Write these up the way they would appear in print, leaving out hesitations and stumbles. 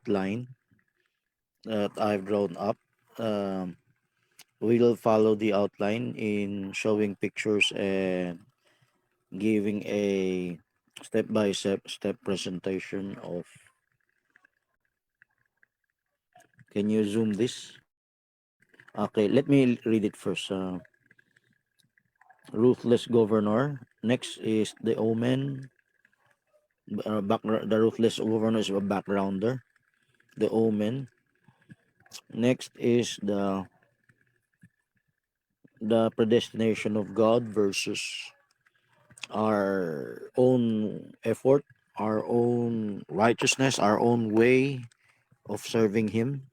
outline that I've drawn up. We'll follow the outline in showing pictures and giving a step presentation of. Can you zoom this? Okay, let me read it first. Ruthless governor. Next is the omen. The ruthless governor is a backgrounder. The omen. Next is the predestination of God versus our own effort, our own righteousness, our own way of serving Him,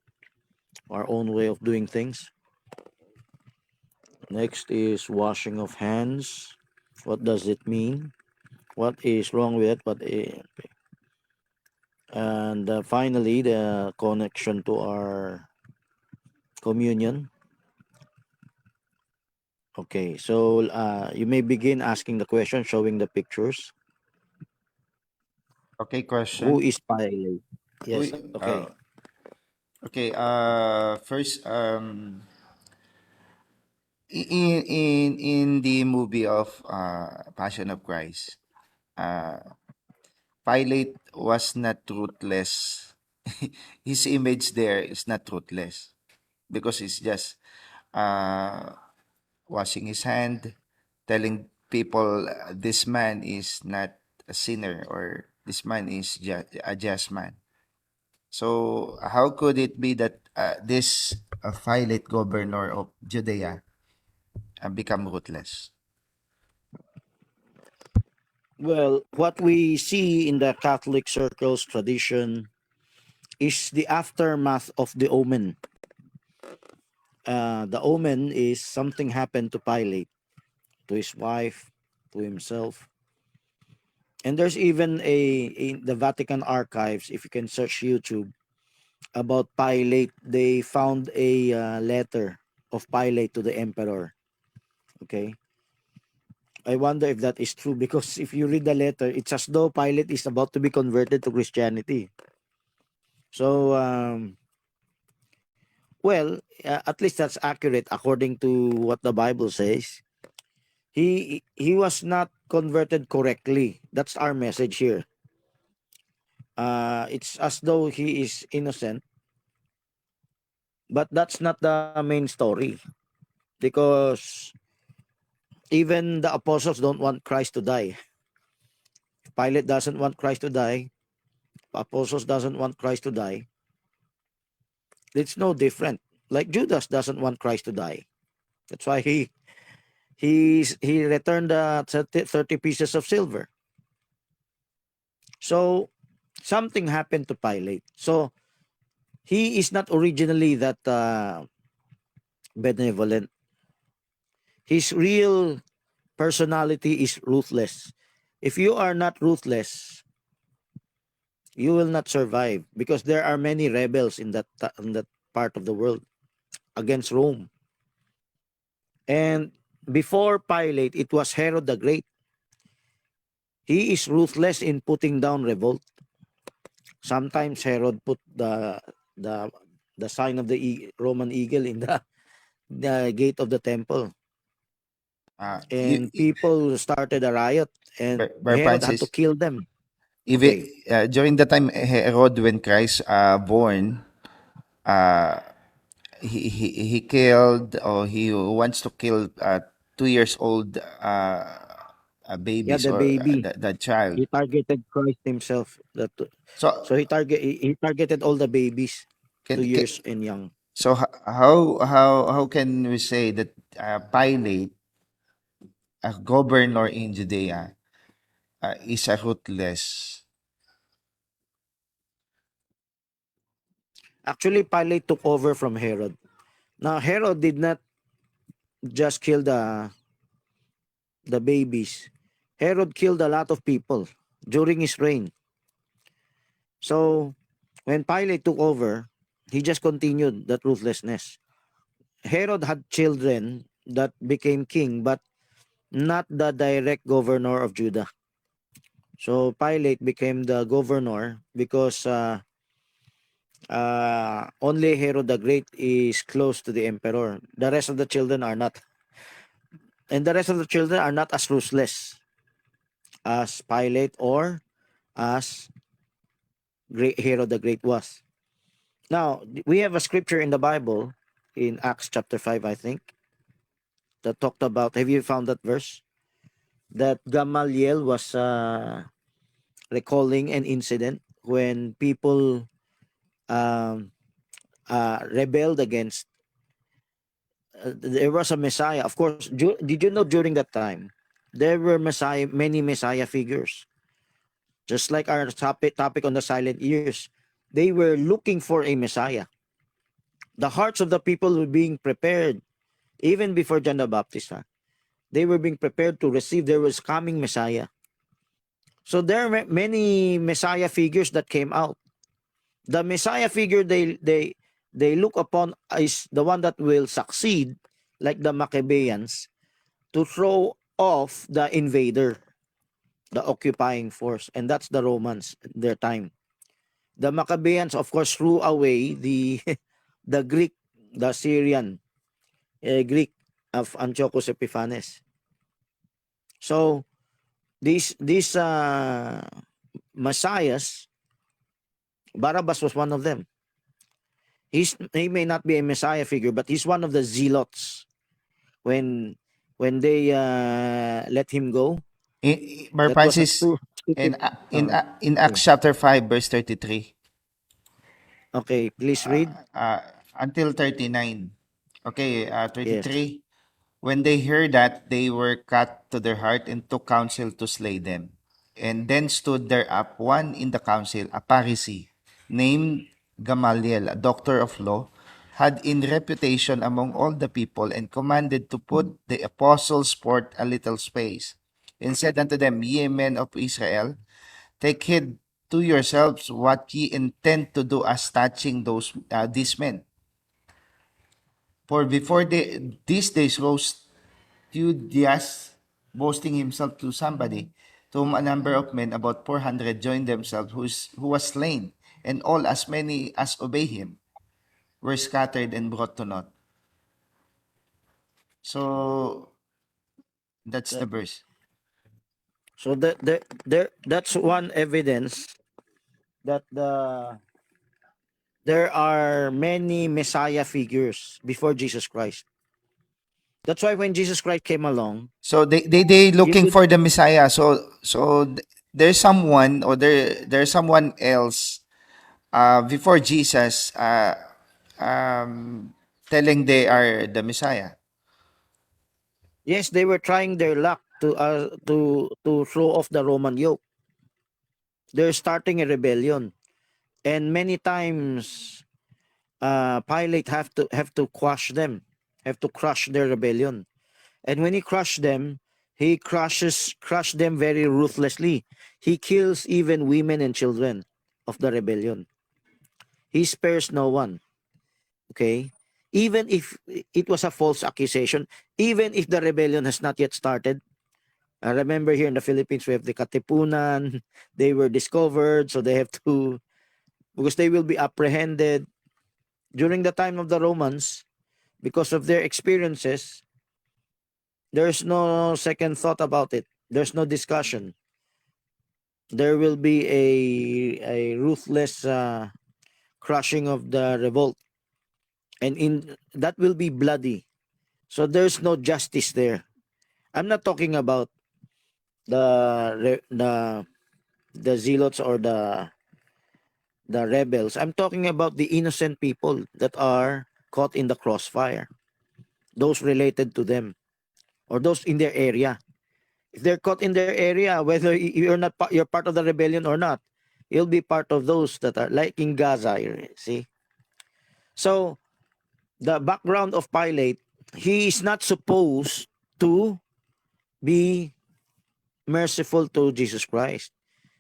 our own way of doing things. Next is washing of hands. What does it mean? What is wrong with it? And finally, the connection to our communion. Okay, so you may begin asking the question, showing the pictures. Okay, Who question. is Pilate? Yes. Who, Okay. okay, first, in the movie of Passion of Christ, uh, Pilate was not ruthless. His image there is not ruthless because it's just uh, washing his hand, telling people this man is not a sinner or this man is a just man. So how could it be that this Pilate governor of Judea become ruthless? Well, what we see in the Catholic circles tradition is the aftermath of the omen. The omen is something happened to Pilate, to his wife, to himself. And there's even in the Vatican archives, if you can search YouTube, about Pilate, they found a letter of Pilate to the emperor. Okay. I wonder if that is true because if you read the letter, it's as though Pilate is about to be converted to Christianity. So, well, at least that's accurate according to what the Bible says. He was not converted correctly. That's our message here. It's as though he is innocent, but that's not the main story because even the apostles don't want Christ to die. Pilate doesn't want Christ to die. Apostles doesn't want Christ to die. It's no different. Like Judas doesn't want Christ to die. That's why he returned the 30 pieces of silver. So something happened to Pilate. So he is not originally that benevolent. His real personality is ruthless. If you are not ruthless, you will not survive because there are many rebels in that part of the world against Rome. And before Pilate, it was Herod the Great. He is ruthless in putting down revolt. Sometimes Herod put the the sign of the Roman eagle in the gate of the temple, and people started a riot, and By Herod had to Francis, kill them. even Okay, during the time Herod when Christ born, uh, he killed or he wants to kill 2 years old yeah, babies the or baby. the child. He targeted Christ himself. So So he targeted all the babies, can, 2 years and young. so how can we say that Pilate, a governor in Judea, is a ruthless? Actually, Pilate took over from Herod. Now Herod did not just kill the babies. Herod killed a lot of people during his reign. So when Pilate took over, he just continued that ruthlessness. Herod had children that became king, but not the direct governor of Judah. So Pilate became the governor because Only Herod the Great is close to the emperor. The rest of the children are not. And the rest of the children are not as ruthless as Pilate or as Herod the Great was. Now, we have a scripture in the Bible, in Acts chapter 5, I think, that talked about, have you found that verse? That Gamaliel was recalling an incident when people um, rebelled against, there was a Messiah. Of course, did you know during that time, there were many Messiah figures. Just like our topic on the silent ears, they were looking for a Messiah. The hearts of the people were being prepared even before John the Baptist. They were being prepared to receive there was coming Messiah. So there are many Messiah figures that came out. The Messiah figure they look upon is the one that will succeed, like the Maccabeans, to throw off the invader, the occupying force, and that's the Romans their time. The Maccabeans, of course, threw away the the Greek, the Syrian Greek of Antiochus Epiphanes. So these messiahs, Barabbas was one of them. He may not be a messiah figure, but he's one of the zealots. When they let him go, Bar that was a Francis, stupid. in Okay, Acts chapter 5, verse 33, okay, please uh, read. uh, until 39. Okay, Yes, 33. When they heard that, they were cut to their heart and took counsel to slay them. And then stood there up one in the council, a Pharisee, named Gamaliel, a doctor of law, had in reputation among all the people, and commanded to put the apostles forth a little space, and said unto them, Ye men of Israel, take heed to yourselves what ye intend to do as touching these men. For before these days rose Theudias, boasting himself to somebody, to whom a number of men, about 400, joined themselves, who was slain, and all as many as obey him were scattered and brought to naught. So that's the that, verse. so that's one evidence that there are many Messiah figures before Jesus Christ. That's why when Jesus Christ came along, So they you looking could, for the Messiah. There's someone, or there's someone else before Jesus, um, telling they are the Messiah. yes, they were trying their luck to throw off the Roman yoke. They're starting a rebellion, and many times Pilate have to quash them, have to crush their rebellion. And when he crushed them, he crush them very ruthlessly. He kills even women and children of the rebellion. He spares no one. Okay, even if it was a false accusation, even if the rebellion has not yet started. I remember here in the Philippines we have the Katipunan. They were discovered, so they have to, because they will be apprehended during the time of the Romans because of their experiences. There's no second thought about it. There's no discussion. There will be a ruthless crushing of the revolt, and in that will be bloody. So there's no justice there. I'm not talking about the the zealots or the rebels. I'm talking about the innocent people that are caught in the crossfire, those related to them or those in their area. If they're caught in their area, whether you're not you're part of the rebellion or not, you'll be part of those that are like in Gaza. See, so the background of Pilate, he is not supposed to be merciful to Jesus Christ.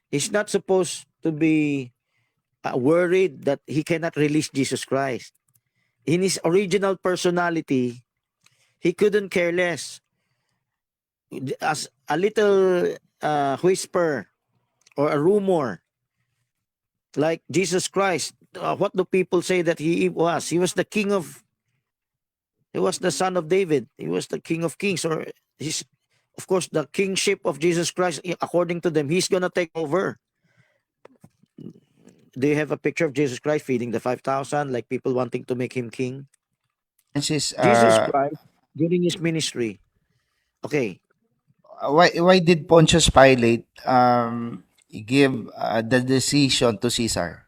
He's not supposed to be worried that he cannot release Jesus Christ. In his original personality, he couldn't care less. As a little whisper or a rumor, like Jesus Christ what do people say that he was? He was the king of. He was the son of David. He was the king of kings, or he's, of course, the kingship of Jesus Christ. According to them, he's gonna take over. Do you have a picture of Jesus Christ feeding the 5,000, like people wanting to make him king? Francis, Jesus Christ during his ministry. Okay, why did Pontius Pilate give the decision to Caesar?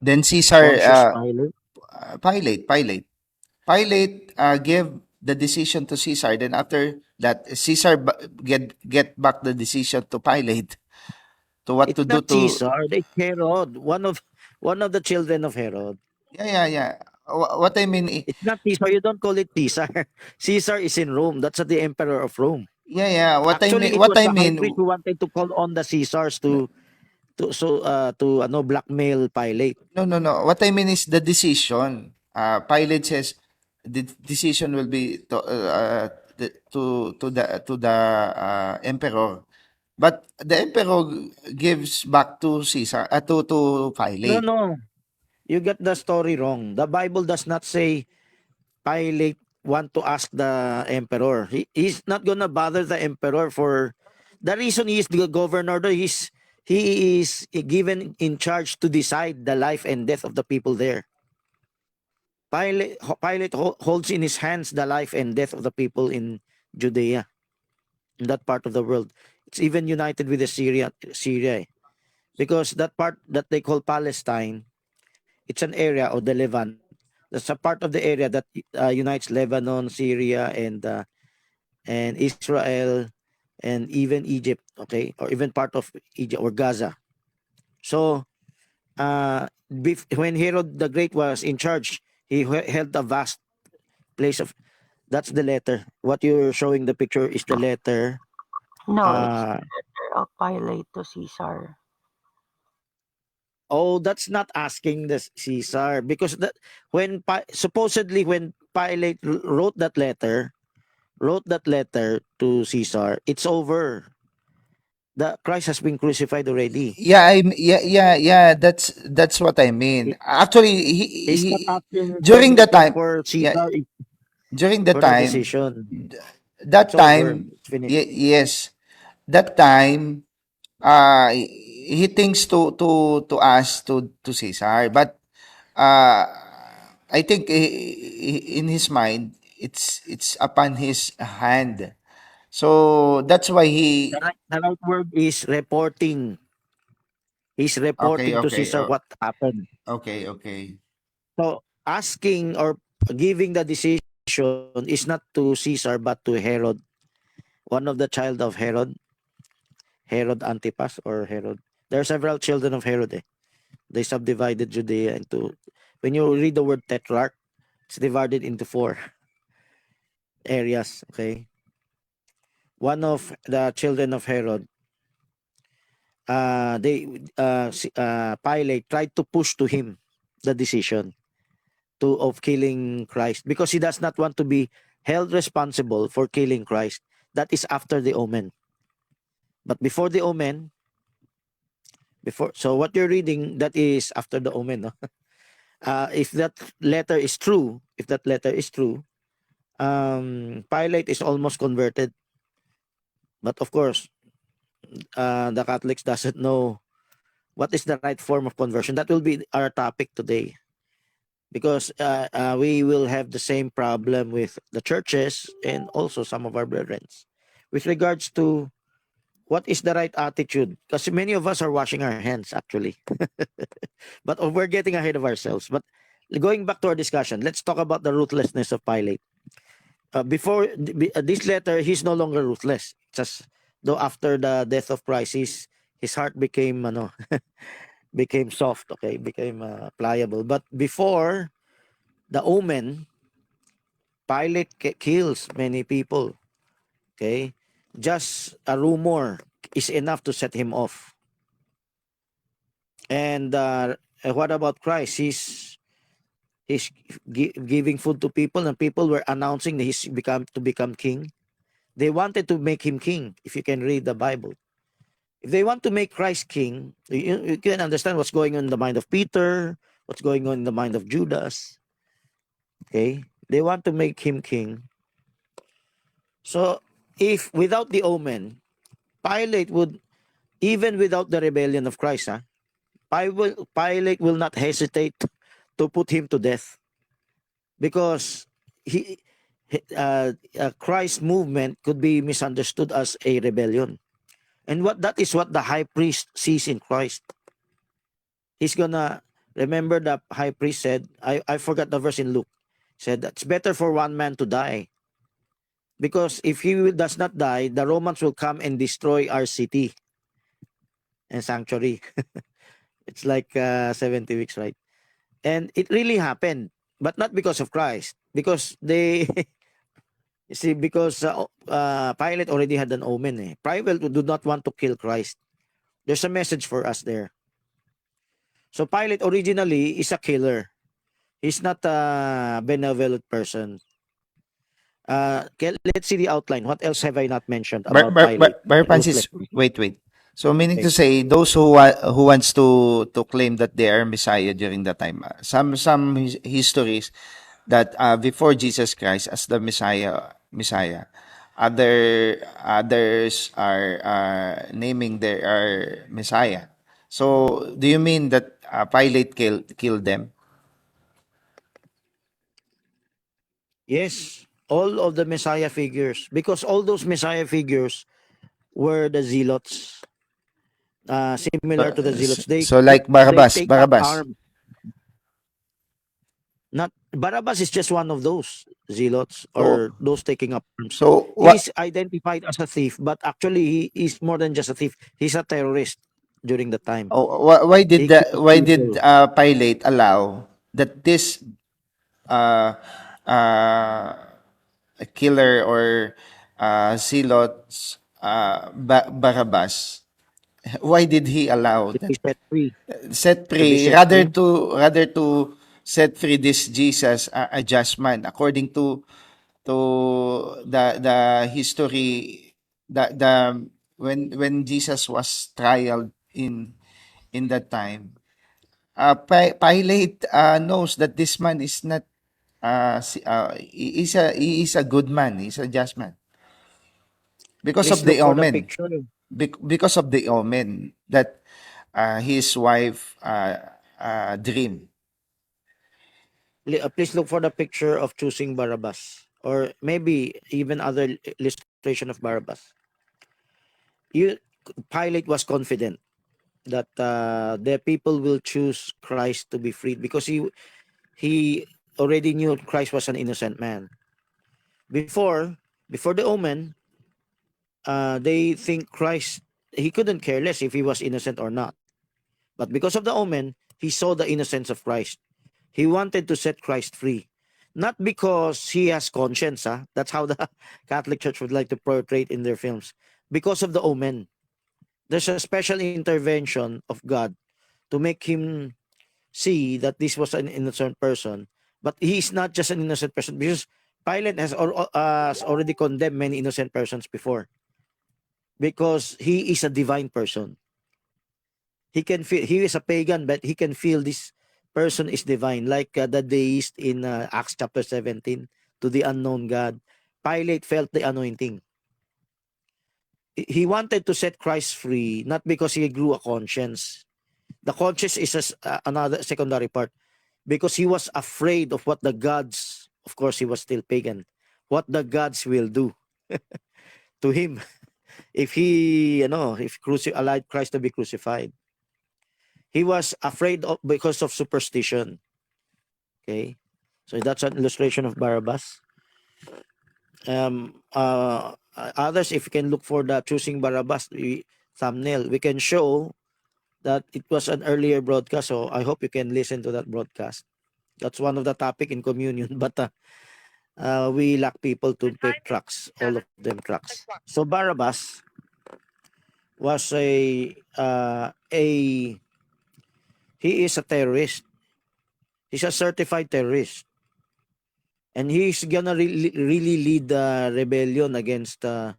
Then Caesar, Pontius Pilate. Pilate gave the decision to Caesar. Then after that, Caesar get back the decision to Pilate to what It's to do not to. Caesar. It's Herod. One of the children of Herod. Yeah. What I mean, It's not Caesar. You don't call it Caesar. Caesar is in Rome. That's the emperor of Rome. yeah. Actually, it What was I the high mean, priest who wanted to call on the Caesars to blackmail Pilate. no. What I mean is the decision. Pilate says the decision will be to the emperor. But the emperor gives back to Caesar, to No, Pilate. no. You get the story wrong. The Bible does not say Pilate want to ask the emperor. He's not gonna bother the emperor for the reason he is the governor. He is given in charge to decide the life and death of the people there. Pilate holds in his hands the life and death of the people in Judea, in that part of the world. It's even united with the Syria, because that part that they call Palestine, it's an area of the Levant. That's a part of the area that unites Lebanon, Syria, and Israel, and even Egypt. Okay, or even part of Egypt or Gaza. So, when Herod the Great was in charge, he held a vast place of. That's the letter. What you're showing the picture is the letter. No, it's Uh, of Pilate to Caesar. oh, that's not asking the Caesar, because that supposedly when Pilate wrote that letter to Caesar, it's over. The Christ has been crucified already. Yeah. That's what I mean. He- Actually, He's not asking during the time, for yeah, Caesar during the for the time, decision. It's that over. time, It's finished. yes, that time, he thinks to ask to Caesar, but uh, I think in his mind, it's upon his hand. So that's why he. The right word is reporting. He's Okay, reporting to okay, Caesar what happened. okay. So asking or giving the decision is not to Caesar but to Herod, one of the child of Herod Antipas or Herod. There are several children of Herod. They subdivided Judea into. When you read the word tetrarch, it's divided into 4 areas. Okay, one of the children of Herod, Pilate tried to push to him the decision of killing Christ, because he does not want to be held responsible for killing Christ. That is after the omen. But before the omen, so what you're reading, that is after the omen. No? If that letter is true, Pilate is almost converted. But of course, the Catholics doesn't know what is the right form of conversion. That will be our topic today, because we will have the same problem with the churches and also some of our brethren with regards to what is the right attitude, because many of us are washing our hands actually. But we're getting ahead of ourselves. But going back to our discussion, let's talk about the ruthlessness of Pilate. Before this letter, he's no longer ruthless. Just though after the death of Christ, his heart became became soft. Okay, became pliable. But before the omen, Pilate kills many people. Okay, just a rumor is enough to set him off. And what about Christ? He's giving food to people, and people were announcing that become king. They wanted to make him king. If you can read the Bible, If they want to make Christ king, you can understand what's going on in the mind of Peter, what's going on in the mind of Judas. Okay, they want to make him king. So if without the omen, Pilate would, even without the rebellion of Christ, Pilate will not hesitate to put him to death, because Christ's movement could be misunderstood as a rebellion. And that is what the high priest sees in Christ. He's gonna remember the high priest said, I forgot the verse in Luke, said it's better for one man to die, because if he does not die, the Romans will come and destroy our city and sanctuary. It's like 70 weeks, right? And it really happened, but not because of Christ, because they you see, because Pilate already had an omen. Pilate do not want to kill Christ. There's a message for us there. So Pilate originally is a killer. He's not a benevolent person. Let's see the outline. What else have I not mentioned about Pilate? Bar Francis, wait. So meaning to say, those who wants to claim that they are Messiah during that time, some histories that before Jesus Christ as the Messiah, others are naming their Messiah. So do you mean that Pilate killed them? Yes, all of the Messiah figures, because all those Messiah figures were the zealots, similar to the zealots. So like Barabbas, they take up Barabbas. arms. Not Barabbas is just one of those zealots or those taking up arms. So what? He's identified as a thief, but actually he is more than just a thief. He's a terrorist during the time. Oh, why did Pilate allow that this uh, uh, killer or zealots Barabbas? Why did he allow To be that? set free. Set To be free set rather free. to set free this Jesus a just man according to the history, the when Jesus was trialed in that time. Pilate knows that this man is not he is a good man, he's a just man because Please of the look for the omen, picture. because of the omen that his wife dream. Please look for the picture of choosing Barabbas, or maybe even other illustration of Barabbas. Pilate was confident that the people will choose Christ to be freed, because he already knew Christ was an innocent man. Before the omen, they think Christ, he couldn't care less if he was innocent or not. But because of the omen, he saw the innocence of Christ. He wanted to set Christ free. Not because he has conscience, that's how the Catholic Church would like to portray it in their films. Because of the omen. There's a special intervention of God to make him see that this was an innocent person. But he's not just an innocent person, because Pilate has already condemned many innocent persons before, because he is a divine person. He can feel, he is a pagan, but he can feel this person is divine, like the deist in Acts chapter 17, to the unknown God. Pilate felt the anointing. He wanted to set Christ free, not because he grew a conscience. The conscience is another secondary part, because he was afraid of what the gods, of course he was still pagan, what the gods will do to him if he, if allowed Christ to be crucified. He was afraid of, because of superstition. Okay, so that's an illustration of Barabbas. Others, if you can look for the choosing Barabbas thumbnail, we can show that it was an earlier broadcast, so I hope you can listen to that broadcast. That's one of the topic in communion, but we lack people to pick tracks, all of them tracks. So Barabbas was he is a terrorist. He's a certified terrorist, and he's gonna really lead the rebellion against the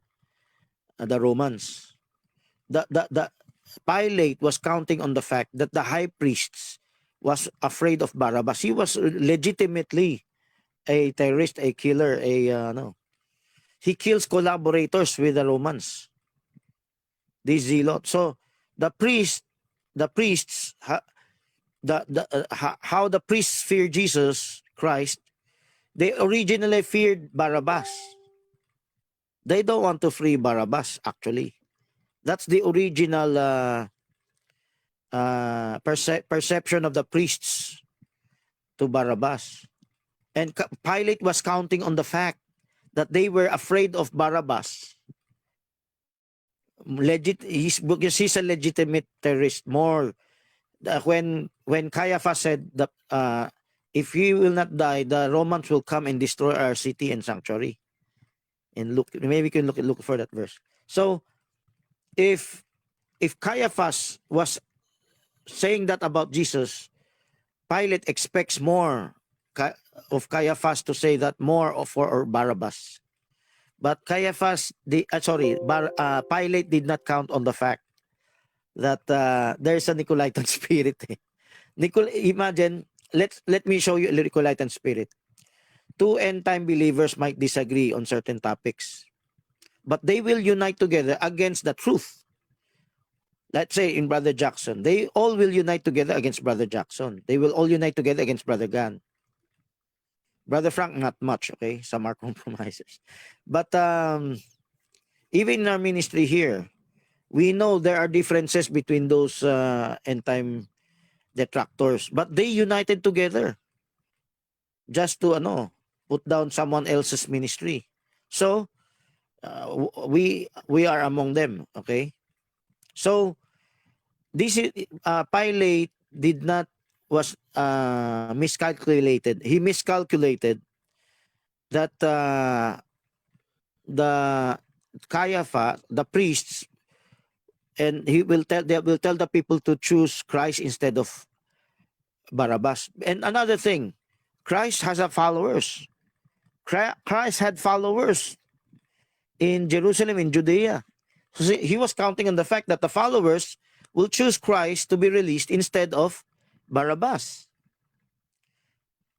Romans. The Pilate was counting on the fact that the high priests was afraid of Barabbas. He was legitimately a terrorist, a killer, no. He kills collaborators with the Romans, these zealots. So the priests, how the priests fear Jesus Christ, they originally feared Barabbas. They don't want to free Barabbas, actually. That's the original perception of the priests to Barabbas. And Pilate was counting on the fact that they were afraid of Barabbas. Because he's a legitimate terrorist. More when Caiaphas said that if he will not die, the Romans will come and destroy our city and sanctuary. And look, maybe we can look for that verse. So if Caiaphas was saying that about Jesus, Pilate expects more of Caiaphas to say that more or Barabbas. But Pilate did not count on the fact that there's a Nicolaitan spirit. Imagine, let me show you a Nicolaitan spirit. Two end-time believers might disagree on certain topics, but they will unite together against the truth. Let's say in Brother Jackson, they all will unite together against Brother Jackson. They will all unite together against Brother Gan. Brother Frank, not much, okay? Some are compromisers. But even in our ministry here, we know there are differences between those end-time detractors, but they united together just to put down someone else's ministry. So we are among them, okay? So this is Pilate was miscalculated. He miscalculated that the Caiaphas, the priests, and they will tell the people to choose Christ instead of Barabbas. And another thing, Christ has followers. Christ had followers in Jerusalem, in Judea. So he was counting on the fact that the followers will choose Christ to be released instead of Barabbas.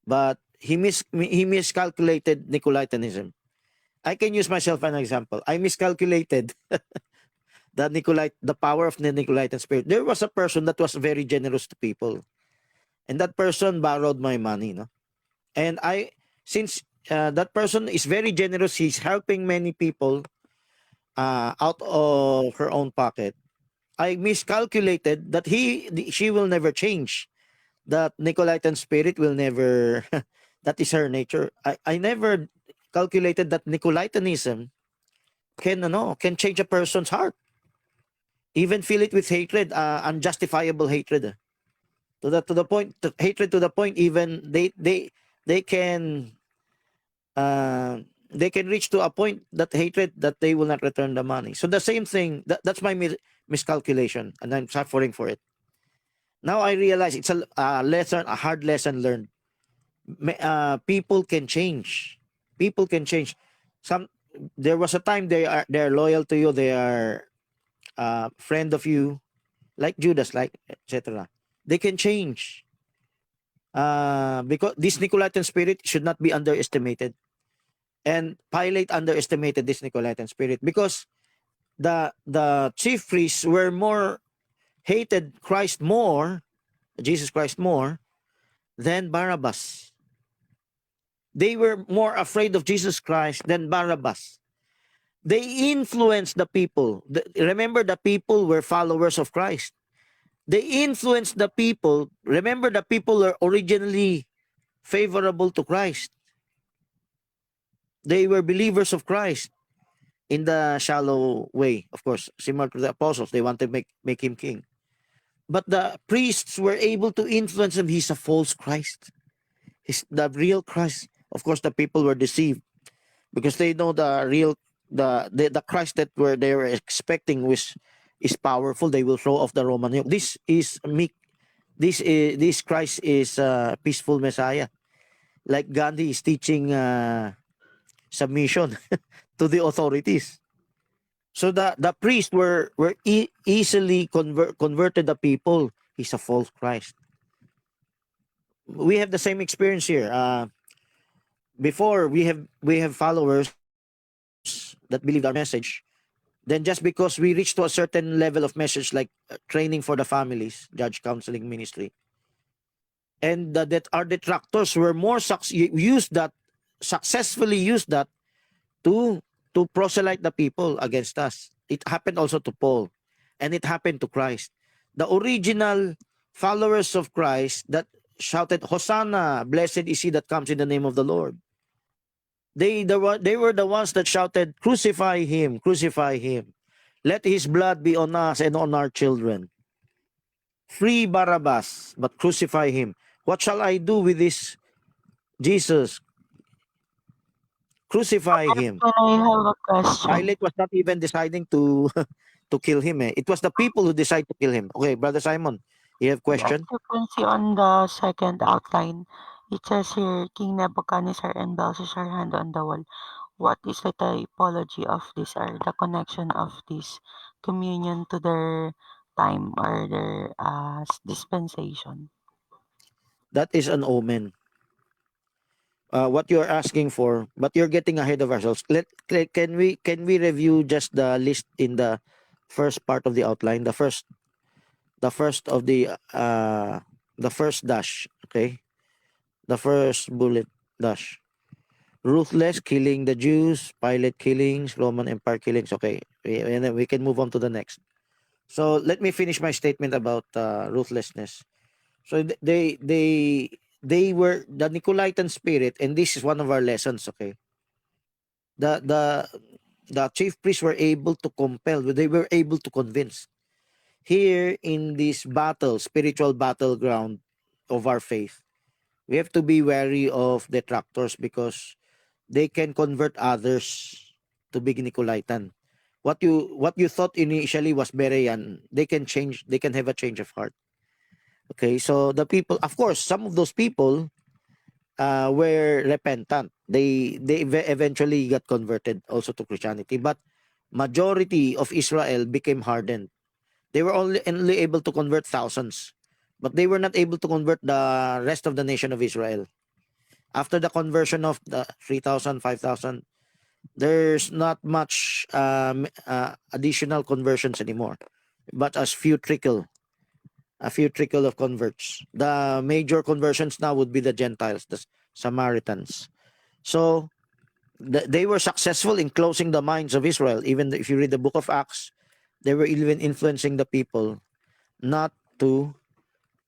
But he miscalculated Nicolaitanism. I can use myself an example. I miscalculated the power of the Nicolaitan spirit. There was a person that was very generous to people, and that person borrowed my money, no? And since that person is very generous, he's helping many people out of her own pocket. I miscalculated that she will never change. That Nicolaitan spirit will never. That is her nature. I never calculated that Nicolaitanism can change a person's heart, even fill it with hatred, unjustifiable hatred, to the point, hatred to the point even they can reach to a point that hatred that they will not return the money. So the same thing, that's my miscalculation, and I'm suffering for it. Now I realize it's a hard lesson learned. People can change. People can change. There was a time they're loyal to you. They are friend of you, like Judas, like etc. They can change. Because this Nicolaitan spirit should not be underestimated. And Pilate underestimated this Nicolaitan spirit because the chief priests were hated Jesus Christ more than Barabbas. They were more afraid of Jesus Christ than Barabbas. They influenced the people. Remember, the people were followers of Christ. They influenced the people. Remember, the people were originally favorable to Christ. They were believers of Christ in the shallow way, of course, similar to the apostles. They want to make him king. But the priests were able to influence him. He's a false Christ. He's the real Christ. Of course, the people were deceived because they know the Christ that they were expecting is powerful. They will throw off the Roman yoke. This is meek. This Christ is a peaceful Messiah. Like Gandhi is teaching submission to the authorities. So the priests were easily converted the people. He's a false Christ. We have the same experience here. Before we have followers that believed our message. Then just because we reach to a certain level of message like training for the families, judge counseling ministry, and that our detractors were more successfully used that to proselyte the people against us. It happened also to Paul, and it happened to Christ. The original followers of Christ that shouted, "Hosanna, blessed is he that comes in the name of the Lord." They were the ones that shouted, "Crucify him, crucify him. Let his blood be on us and on our children. Free Barabbas, but crucify him. What shall I do with this Jesus? Crucify him." Can I have a question? Pilate was not even deciding to to kill him. It was the people who decided to kill him. Okay, Brother Simon, you have As question? you can see on the second outline, it says here King Nebuchadnezzar and Belshazzar hand on the wall. What is the typology of this or the connection of this communion to their time or their dispensation? That is an omen. What you're asking for, but you're getting ahead of ourselves. Can we review just the list in the first part of the outline, the first dash, okay, the first bullet dash. Ruthless killing the Jews, Pilate killings, Roman Empire killings. Okay, and then we can move on to the next. So let me finish my statement about ruthlessness. So they were the Nicolaitan spirit, and this is one of our lessons. Okay, the the the chief priests were able to compel, they were able to convince. Here in this battle, spiritual battleground of our faith, we have to be wary of detractors because they can convert others to be Nicolaitan. What you thought initially was Berean, they can change. They can have a change of heart. Okay, so the people, of course, some of those people were repentant. They eventually got converted also to Christianity, but majority of Israel became hardened. They were only able to convert thousands, but they were not able to convert the rest of the nation of Israel. After the conversion of the 3,000, 5,000, there's not much additional conversions anymore, but a few trickle of converts. The major conversions now would be the Gentiles, the Samaritans. So they were successful in closing the minds of Israel. Even if you read the book of Acts, they were even influencing the people not to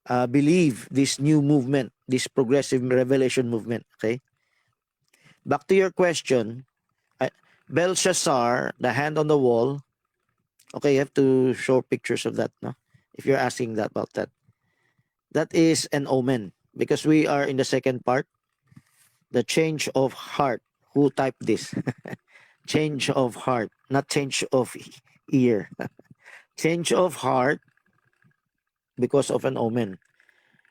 believe this new movement, this progressive revelation movement. Okay, back to your question. uh, Belshazzar, the hand on the wall. Okay, you have to show pictures of that, no? If you're asking that about that, that is an omen because we are in the second part, the change of heart. Who typed this? Change of heart, not change of ear. Change of heart because of an omen.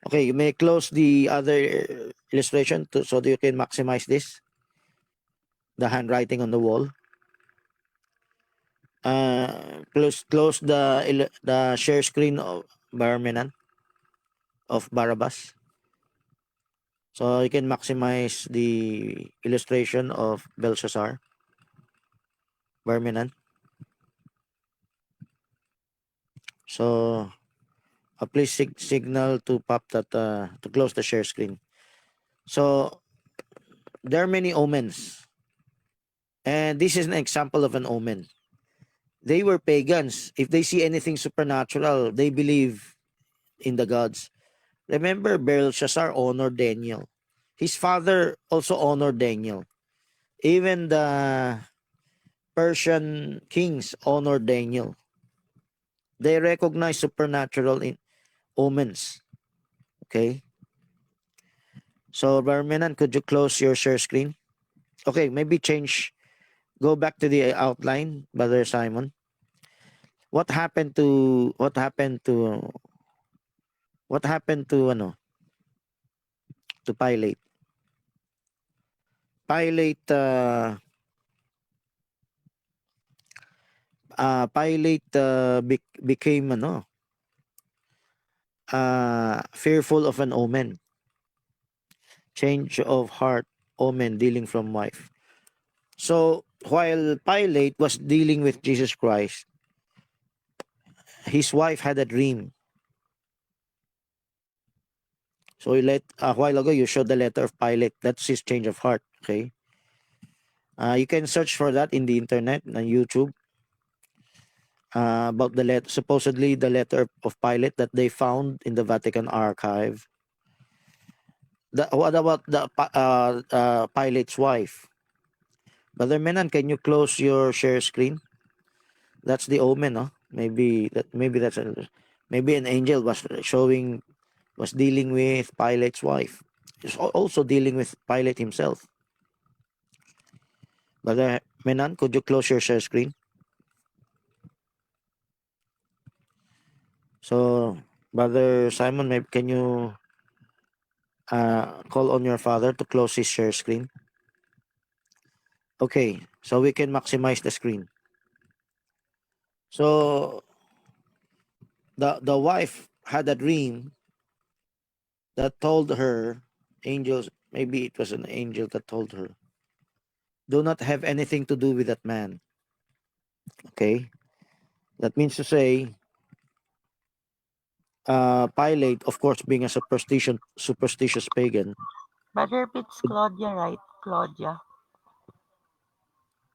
Okay, you may close the other illustration so that you can maximize this, the handwriting on the wall. Close the share screen of Barmenan of Barabbas, so you can maximize the illustration of Belshazzar Barmenan. So please signal to pop that to close the share screen. So there are many omens, and this is an example of an omen. They were pagans. If they see anything supernatural, they believe in the gods. Remember, Belshazzar honored Daniel. His father also honored Daniel. Even the Persian kings honored Daniel. They recognize supernatural in omens. Okay. So, Barmenan, could you close your share screen? Okay, maybe go back to the outline, Brother Simon. What happened to ano, to Pilate? Pilate Pilate became fearful of an omen, change of heart, omen dealing from wife. So while Pilate was dealing with Jesus Christ, his wife had a dream. So a while ago you showed the letter of Pilate. That's his change of heart. Okay. You can search for that in the internet on YouTube. About the letter, supposedly the letter of Pilate that they found in the Vatican archive. What about the Pilate's wife? Brother Menan, can you close your share screen? That's the omen, no? Maybe maybe an angel was dealing with Pilate's wife. He's also dealing with Pilate himself. Brother Menan, could you close your share screen? So, Brother Simon, maybe can you call on your father to close his share screen? Okay, so we can maximize the screen. So the wife had a dream that told her, angels, maybe it was an angel that told her, do not have anything to do with that man. Okay, that means to say, Pilate, of course, being a superstitious pagan, Brother, it's Claudia, right? Claudia.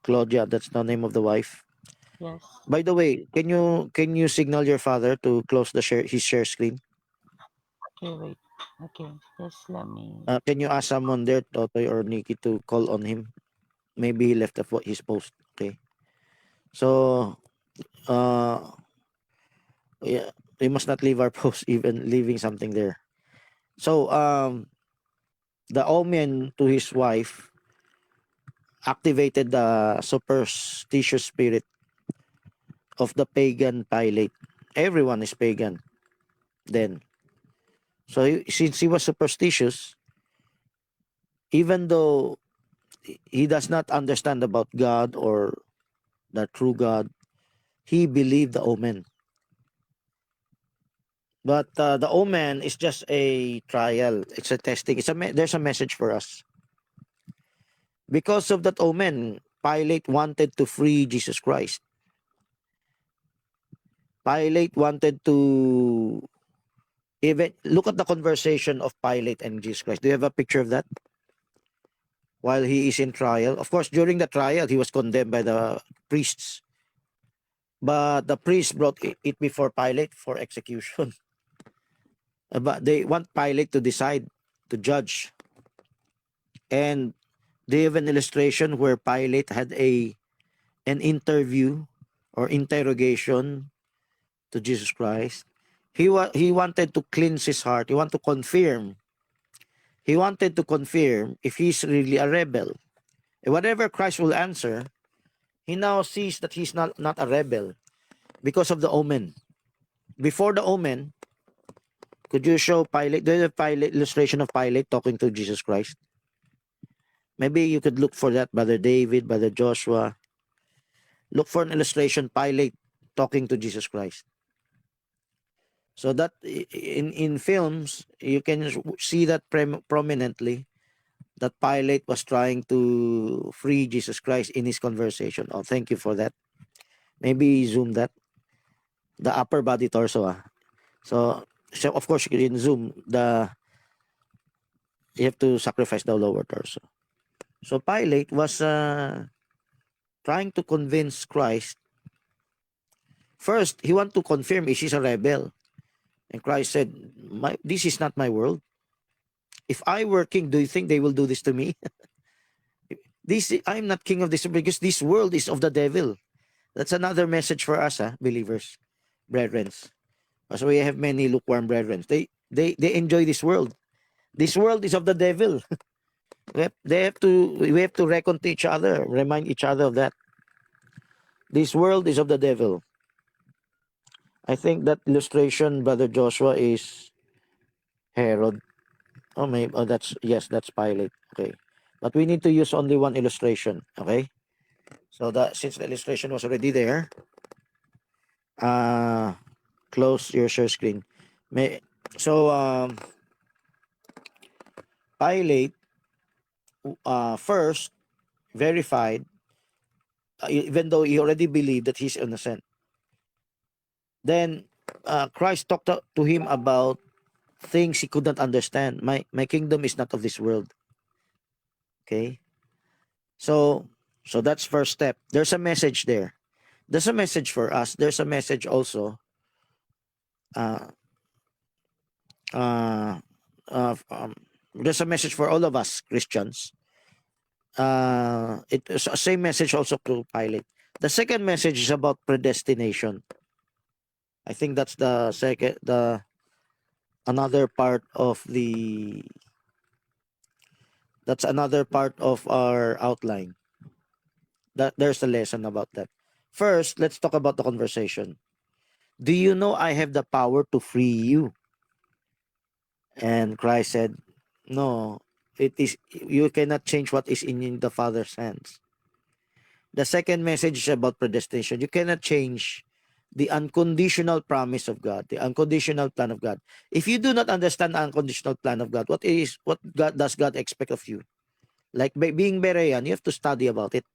Claudia, that's the name of the wife. Yes. By the way, can you signal your father to close his share screen? Okay, wait. Okay, just let me. Can you ask someone there, Totoy or Nikki, to call on him? Maybe he left his post. Okay, so yeah, we must not leave our post even leaving something there. So the omen to his wife activated the superstitious spirit of the pagan Pilate. Everyone is pagan then. So since he was superstitious, even though he does not understand about God or the true God, he believed the omen. But the omen is just a trial. It's a testing. There's a message for us. Because of that omen, Pilate wanted to free Jesus Christ. Pilate wanted to even look at the conversation of Pilate and Jesus Christ. Do you have a picture of that? While he is in trial. Of course, during the trial, he was condemned by the priests. But the priests brought it before Pilate for execution. But they want Pilate to decide, to judge. And they have an illustration where Pilate had an interview or interrogation to Jesus Christ. He wanted to cleanse his heart. He wanted to confirm. He wanted to confirm if he's really a rebel. And whatever Christ will answer, he now sees that he's not a rebel because of the omen. Before the omen, could you show Pilate? Do you have Pilate illustration of Pilate talking to Jesus Christ? Maybe you could look for that, Brother David, Brother Joshua. Look for an illustration, Pilate talking to Jesus Christ. So that in films, you can see that prominently, that Pilate was trying to free Jesus Christ in his conversation. Oh, thank you for that. Maybe zoom that. The upper body torso. So of course, you can zoom you have to sacrifice the lower torso. So Pilate was trying to convince Christ. First, he want to confirm if he's a rebel. And Christ said, this is not my world. If I were king, do you think they will do this to me? I'm not king of this because this world is of the devil. That's another message for us, believers, brethren. So we have many lukewarm brethren. They enjoy this world. This world is of the devil. We have to reckon to each other, remind each other of that. This world is of the devil. I think that illustration, Brother Joshua, is Herod. That's Pilate. Okay. But we need to use only one illustration. Okay. So since the illustration was already there, close your share screen. So Pilate first verified, even though he already believed that he's innocent. Then Christ talked to him about things he could not understand. My kingdom is not of this world. Okay, so that's first step. There's a message there. There's a message for us. There's a message also. Uh, uh, there's a message for all of us Christians. It's the same message also to Pilate. The second message is about predestination. I think that's another part of our outline. That there's a lesson about that. First, let's talk about the conversation. Do you know I have the power to free you? And Christ said, no, you cannot change what is in the Father's hands. The second message is about predestination. You cannot change the unconditional promise of God, the unconditional plan of God. If you do not understand the unconditional plan of God, what does God expect of you? Like being Berean, you have to study about it.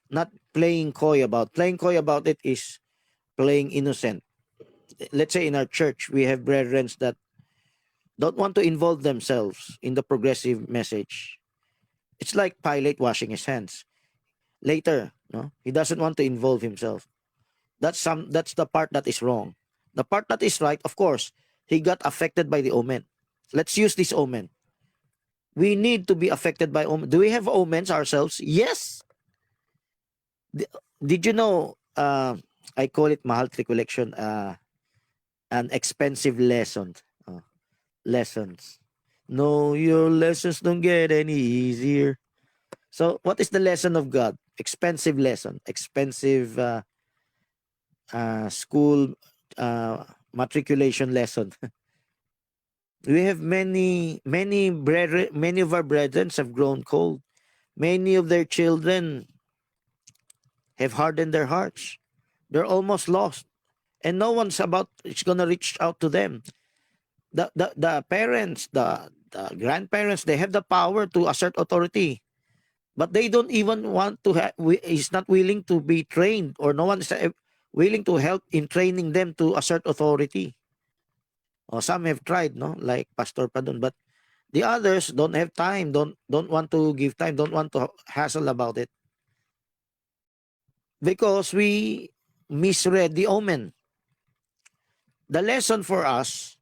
Not playing coy about. Playing coy about it is playing innocent. Let's say in our church, we have brethren that don't want to involve themselves in the progressive message. It's like Pilate washing his hands. Later, no, he doesn't want to involve himself. That's the part that is wrong. The part that is right, of course, he got affected by the omen. Let's use this omen. We need to be affected by omen. Do we have omens ourselves? Yes. Did you know? I call it mahal collection. An expensive lesson. Lessons. No, your lessons don't get any easier. So, what is the lesson of God? Expensive lesson. Expensive school matriculation lesson. We have many of our brethren have grown cold. Many of their children have hardened their hearts. They're almost lost. And no one's it's gonna reach out to them. The parents, the grandparents, they have the power to assert authority. But they don't even want to is not willing to be trained, or no one is willing to help in training them to assert authority. Or some have tried, no, like Pastor Padun, but the others don't have time, don't want to give time, don't want to hassle about it, because we misread the omen. The lesson for us,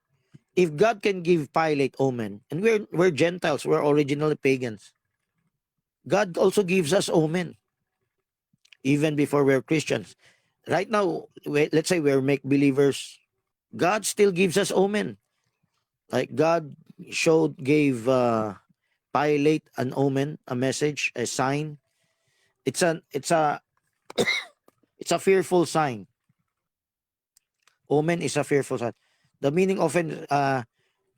if God can give Pilate omen, and we're Gentiles, we're originally pagans, God also gives us omen, even before we're Christians. Right now, let's say we're make believers, God still gives us omen. Like God gave Pilate an omen, a message, a sign. It's a fearful sign. Omen is a fearful sign. The meaning often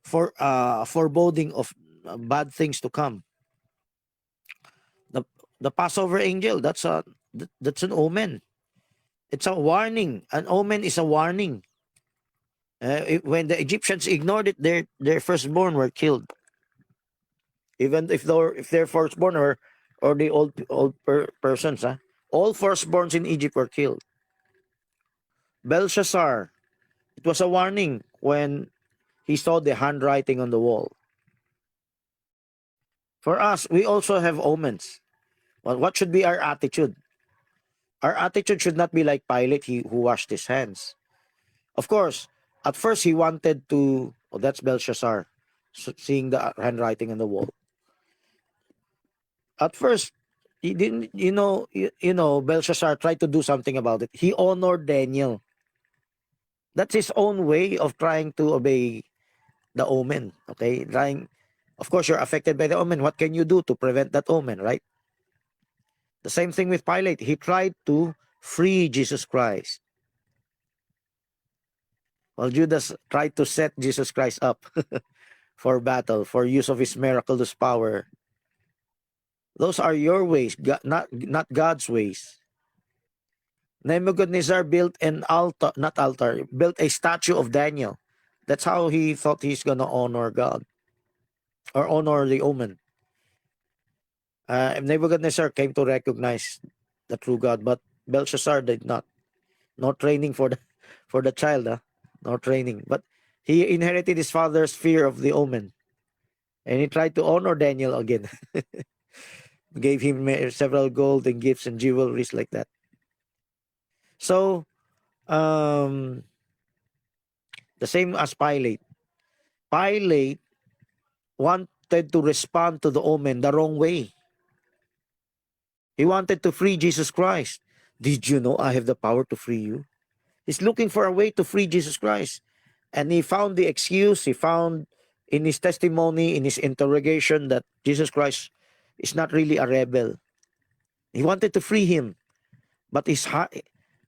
foreboding of bad things to come. The Passover angel, that's an omen. It's a warning. An omen is a warning. When the Egyptians ignored it, their firstborn were killed. Even if their firstborn or the old persons, all firstborns in Egypt were killed. Belshazzar, it was a warning when he saw the handwriting on the wall. For us, we also have omens. Well, what should be our attitude? Our attitude should not be like Pilate, who washed his hands. Of course, at first he wanted to. Oh, that's Belshazzar, seeing the handwriting on the wall. At first, he didn't. Belshazzar tried to do something about it. He honored Daniel. That's his own way of trying to obey the omen. Okay, of course, you're affected by the omen. What can you do to prevent that omen, right? The same thing with Pilate. He tried to free Jesus Christ, while Judas tried to set Jesus Christ up for battle, for use of his miraculous power. Those are your ways, not God's ways. Nebuchadnezzar built an altar, not altar, built a statue of Daniel. That's how he thought he's gonna honor God or honor the omen. Nebuchadnezzar came to recognize the true God, but Belshazzar did not. No training for the for the child, no training. But he inherited his father's fear of the omen, and he tried to honor Daniel again. Gave him several gold and gifts and jewelries like that. So, the same as Pilate. Pilate wanted to respond to the omen the wrong way. He wanted to free Jesus Christ. Did you know I have the power to free you? He's looking for a way to free Jesus Christ. And he found the excuse, he found in his testimony, in his interrogation, that Jesus Christ is not really a rebel. He wanted to free him. But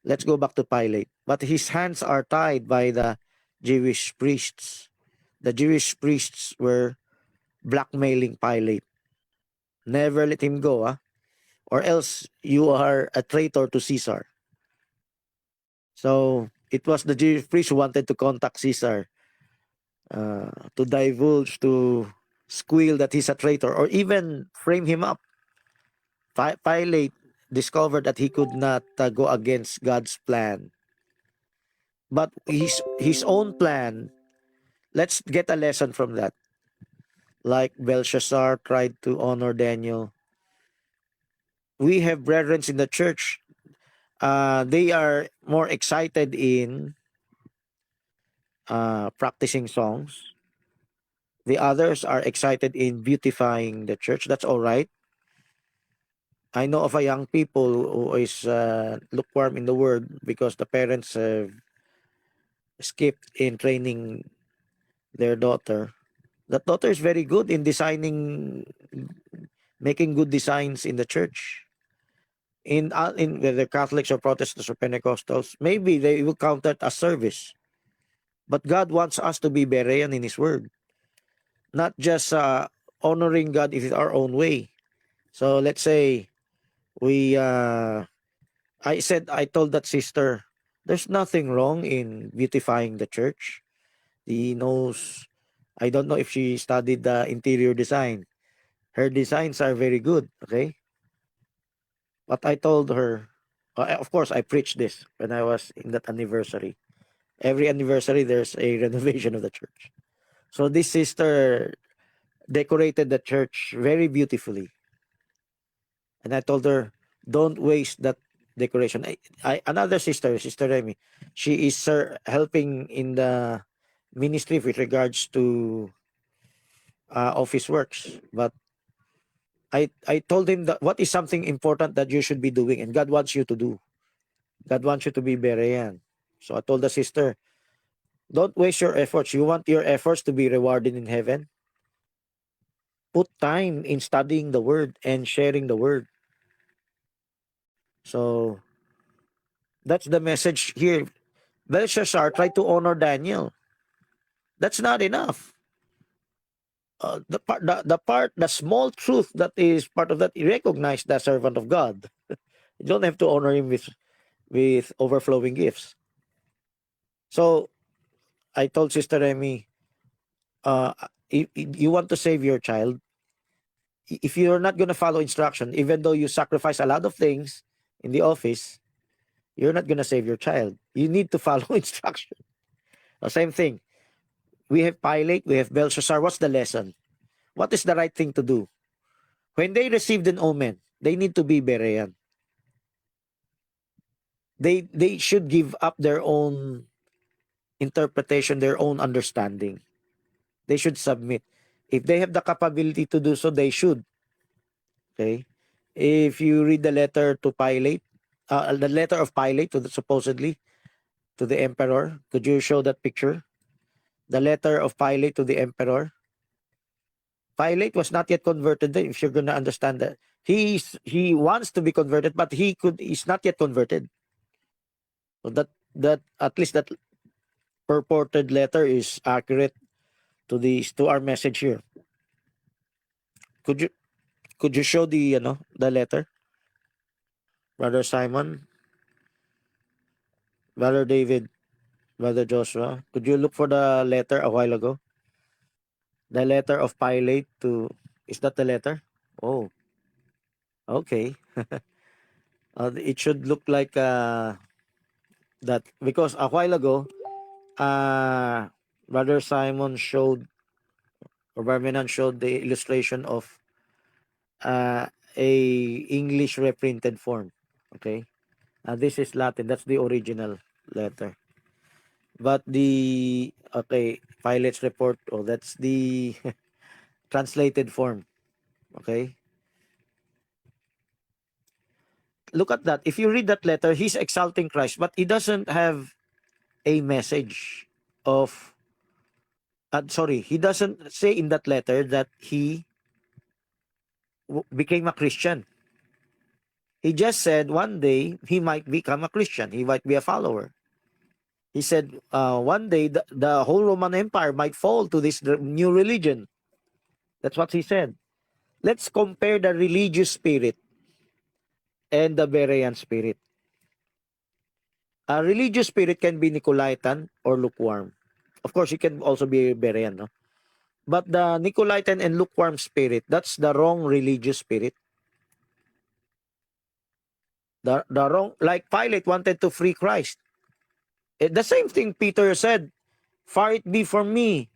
let's go back to Pilate. But his hands are tied by the Jewish priests. The Jewish priests were blackmailing Pilate. Never let him go, or else you are a traitor to Caesar. So it was the Jewish priest who wanted to contact Caesar, to divulge, to squeal that he's a traitor, or even frame him up. Pilate discovered that he could not go against God's plan. But his own plan, let's get a lesson from that. Like Belshazzar tried to honor Daniel. We have brethren in the church. They are more excited in practicing songs. The others are excited in beautifying the church. That's all right. I know of a young people who is lukewarm in the word because the parents have skipped in training their daughter. That daughter is very good in designing, making good designs in the church. In whether Catholics or Protestants or Pentecostals, maybe they will count that as service. But God wants us to be Berean in His Word, not just honoring God in our own way. So let's say I told that sister, there's nothing wrong in beautifying the church. He knows, I don't know if she studied the interior design. Her designs are very good, okay? But I told her, of course, I preached this when I was in that anniversary. Every anniversary, there's a renovation of the church. So this sister decorated the church very beautifully. And I told her, don't waste that decoration. Another sister, Sister Remy, she is helping in the ministry with regards to office works. But I told him that what is something important that you should be doing and God wants you to do. God wants you to be Berean. So I told the sister, don't waste your efforts. You want your efforts to be rewarded in heaven? Put time in studying the word and sharing the word. So that's the message here. Belshazzar tried to honor Daniel. That's not enough. The small truth that is part of that, recognize the servant of God. You don't have to honor him with overflowing gifts. So I told Sister Remy, if you want to save your child, if you're not going to follow instruction, even though you sacrifice a lot of things in the office, you're not going to save your child. You need to follow instruction. The same thing. We have Pilate, we have Belshazzar. What's the lesson? What is the right thing to do? When they received an omen, they need to be Berean. They should give up their own interpretation, their own understanding. They should submit. If they have the capability to do so, they should. Okay? If you read the letter to Pilate, the letter of Pilate supposedly to the emperor, could you show that picture? The letter of Pilate to the emperor. Pilate was not yet converted. If you're gonna understand that, he wants to be converted, but he's not yet converted. So that at least that purported letter is accurate to our message here. Could you show the letter, Brother Simon? Brother David, Brother Joshua, could you look for the letter a while ago? The letter of Pilate to, is that the letter? Oh, okay. It should look like that, because a while ago, Brother Simon showed, or Barmenan showed the illustration of a English reprinted form. Okay. This is Latin. That's the original letter. But the, okay, Pilate's report, oh, that's the translated form. Okay. Look at that. If you read that letter, he's exalting Christ, but he doesn't have a message of, sorry, he doesn't say in that letter that he became a Christian. He just said one day he might become a Christian. He might be a follower. He said one day the whole Roman Empire might fall to this new religion. That's what he said. Let's compare the religious spirit and the Berean spirit. A religious spirit can be Nicolaitan or lukewarm. Of course, it can also be Berean, no? But the Nicolaitan and lukewarm spirit, that's the wrong religious spirit. The wrong, like Pilate wanted to free Christ. The same thing Peter said, far it be from me,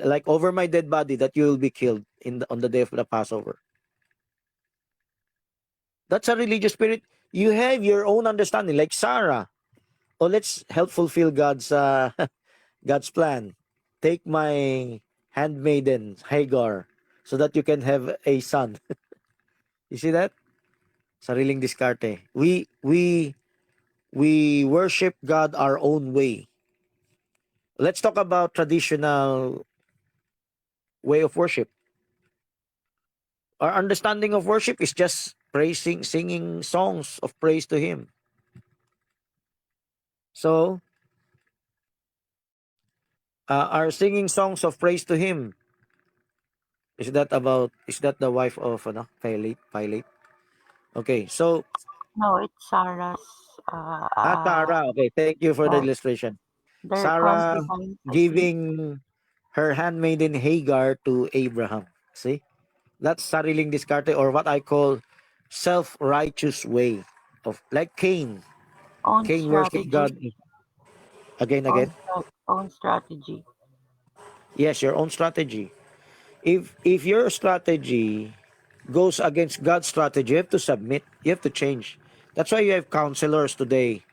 like over my dead body, that you will be killed on the day of the Passover. That's a religious spirit. You have your own understanding, like Sarah. Oh, let's help fulfill God's God's plan. Take my handmaiden Hagar, so that you can have a son. You see that? Sariling diskarte. We worship God our own way. Let's talk about traditional way of worship. Our understanding of worship is just praising, singing songs of praise to Him. So, our singing songs of praise to Him, is that the wife of Pilate? Okay, so No, it's Sarah's, Sarah. Okay, thank you for the yes, illustration. their Sarah concubine, I think. giving her handmaiden Hagar to Abraham. See, that's sariling diskarte, or what I call self-righteous way of, like Cain. Own Cain worshiped strategy, God again. own strategy. Yes, your own strategy. If your strategy goes against God's strategy, you have to submit. You have to change. That's why you have counselors today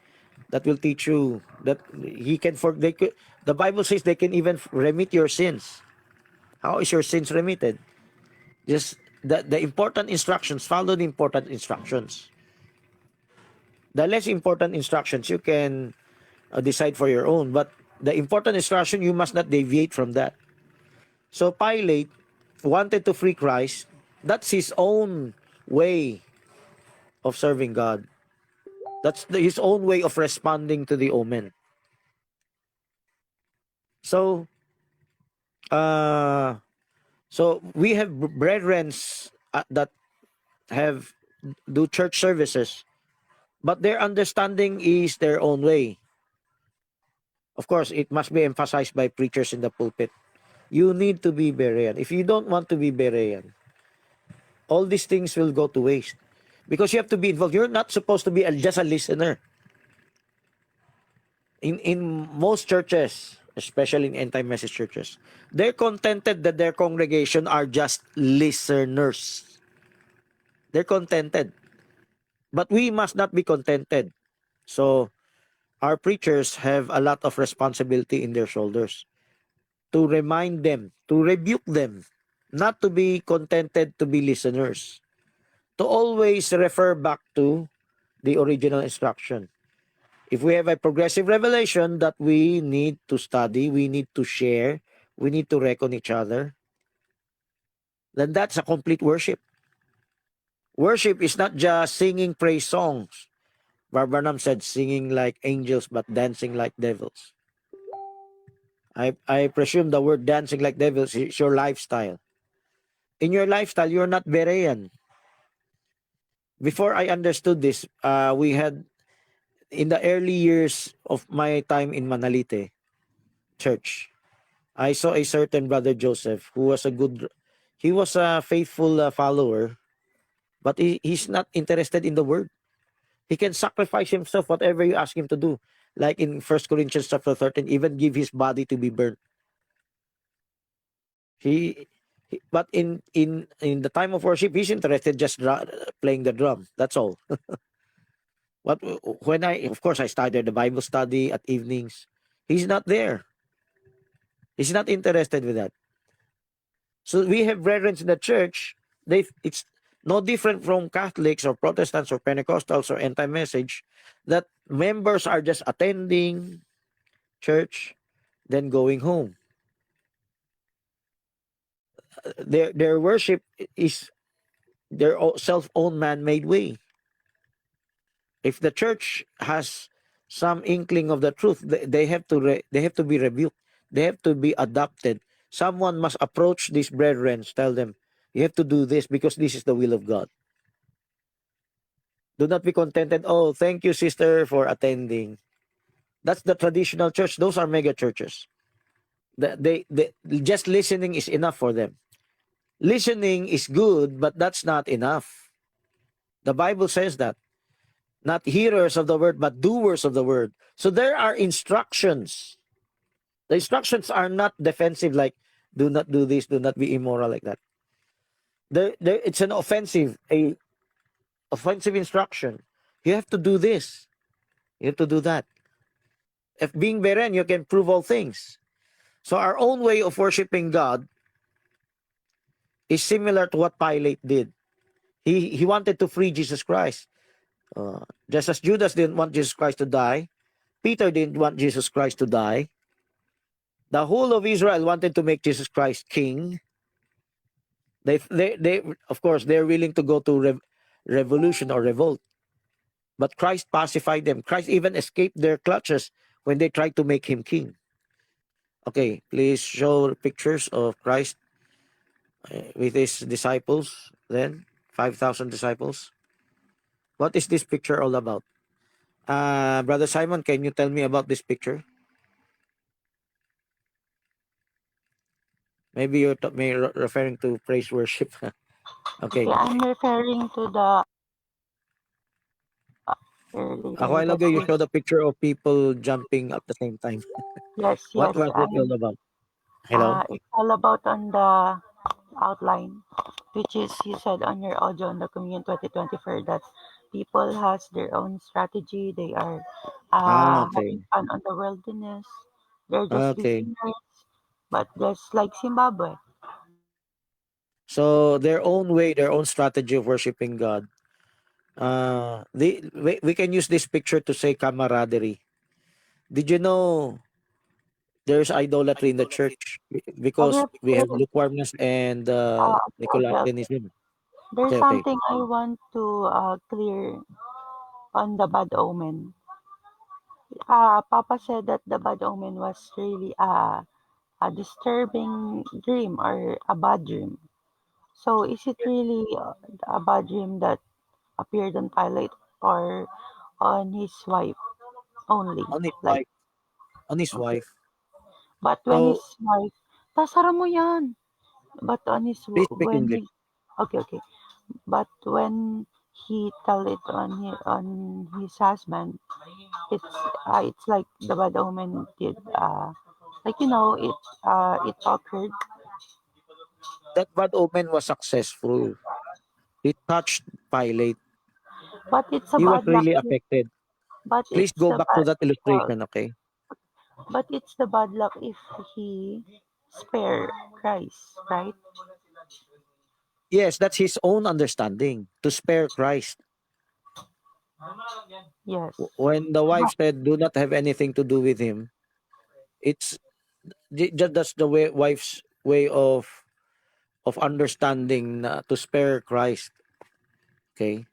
that will teach you that He can the Bible says they can even remit your sins. How is your sins remitted? Just the important instructions. Follow the important instructions. The less important instructions you can decide for your own, but the important instruction, you must not deviate from that. So Pilate wanted to free Christ. That's his own way of serving God. That's his own way of responding to the omen. So, uh, so we have brethren that have do church services, but their understanding is their own way. Of course, it must be emphasized by preachers in the pulpit. You need to be Berean. If you don't want to be Berean, all these things will go to waste, because you have to be involved. You're not supposed to be just a listener. In most churches, especially in end time message churches, they're contented that their congregation are just listeners. They're contented. But we must not be contented. So our preachers have a lot of responsibility in their shoulders to remind them, to rebuke them, not to be contented to be listeners, to always refer back to the original instruction. If we have a progressive revelation that we need to study, we need to share, we need to reckon each other, then that's a complete worship. Worship is not just singing praise songs. Barbanam said, singing like angels but dancing like devils. I presume the word dancing like devils is your lifestyle. In your lifestyle, you're not Berean. Before I understood this, we had in the early years of my time in Manalite Church, I saw a certain brother Joseph who was he was a faithful follower, but he's not interested in the word. He can sacrifice himself, whatever you ask him to do. Like in 1 Corinthians chapter 13, even give his body to be burnt. But in the time of worship, he's interested just playing the drum. That's all. But when of course, I started the Bible study at evenings. He's not there. He's not interested with that. So we have brethren in the church. It's no different from Catholics or Protestants or Pentecostals or anti-message, that members are just attending church, then going home. Their worship is their self-owned man-made way. If the church has some inkling of the truth, they have to be rebuked. They have to be adopted. Someone must approach these brethren, tell them, you have to do this because this is the will of God. Do not be contented. Oh, thank you, sister, for attending. That's the traditional church. Those are mega churches. They just listening is enough for them. Listening is good, but that's not enough. The Bible says that. Not hearers of the word, but doers of the word. So there are instructions. The instructions are not defensive, like do not do this, do not be immoral, like that. It's an a offensive instruction. You have to do this. You have to do that. If being beren, you can prove all things. So our own way of worshiping God is similar to what Pilate did. He wanted to free Jesus Christ. Just as Judas didn't want Jesus Christ to die, Peter didn't want Jesus Christ to die. The whole of Israel wanted to make Jesus Christ king. They of course, they're willing to go to revolution or revolt. But Christ pacified them. Christ even escaped their clutches when they tried to make him king. Okay, please show pictures of Christ with his disciples then. 5,000 disciples. What is this picture all about? Brother Simon, can you tell me about this picture? Maybe you're referring to praise worship. Okay. Okay, I'm referring to the earlier A while that ago, you is, showed a picture of people jumping at the same time. yes, What yes. was it all about? Hello? It's all about on the outline, which is you said on your audio on the Communion 2024 that people has their own strategy. They are Okay. having fun on the wilderness. They're just Okay. listeners, but just like Zimbabwe. So their own way, their own strategy of worshiping God. We can use this picture to say camaraderie. Did you know there's idolatry in the church I because have we have lukewarmness and okay, okay. Nicolaitanism? There's Okay, okay. something I want to clear on the bad omen. Papa said that the bad omen was really a disturbing dream or a bad dream. So is it really a bad dream that appeared on Pilate or on his wife only? On his Like, wife. On his okay. wife. But when his So wife, tasara mo yan. But on his, please speak when English. he, okay, okay. But when he tell it on his husband, it's like the bad omen did like it occurred, That bad omen was successful. It touched Pilate. but it's a He was bad luck. really affected. But Please it's go the back to bad that well, illustration, okay? but it's the bad luck if he spare Christ, right? Yes, that's his own understanding to spare Christ. Yes. When the wife But said, "Do not have anything to do with him," it's just that's the wife's way of understanding to spare Christ. Okay,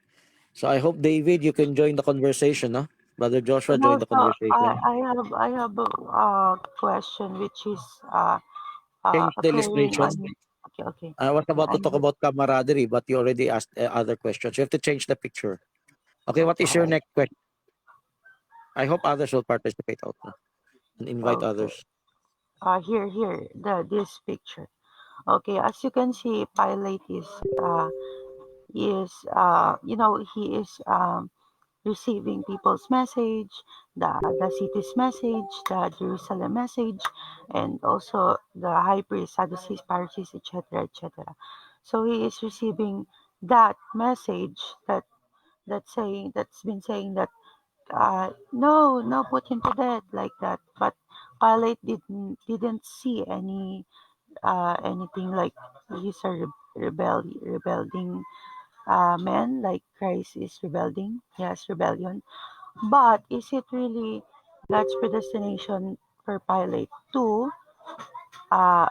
so I hope David, you can join the conversation, no? Brother Joshua, and join the also conversation. I have a question which is Change the occurring on illustration. okay, okay. I was about to I'm talk about camaraderie, but you already asked other questions. You have to change the picture. Okay, what is your alright. next question? I hope others will participate also and invite Okay. others. Here, this picture. Okay, as you can see, Pilate he is receiving people's message, the city's message, the Jerusalem message, and also the high priest, Sadducees, Pharisees, etc., etc. So he is receiving that message that's been saying that no, no, put him to death like that. But Pilate didn't see anything like he's a rebelling man, like Christ is rebelling. He has rebellion. But is it really God's predestination for Pilate to have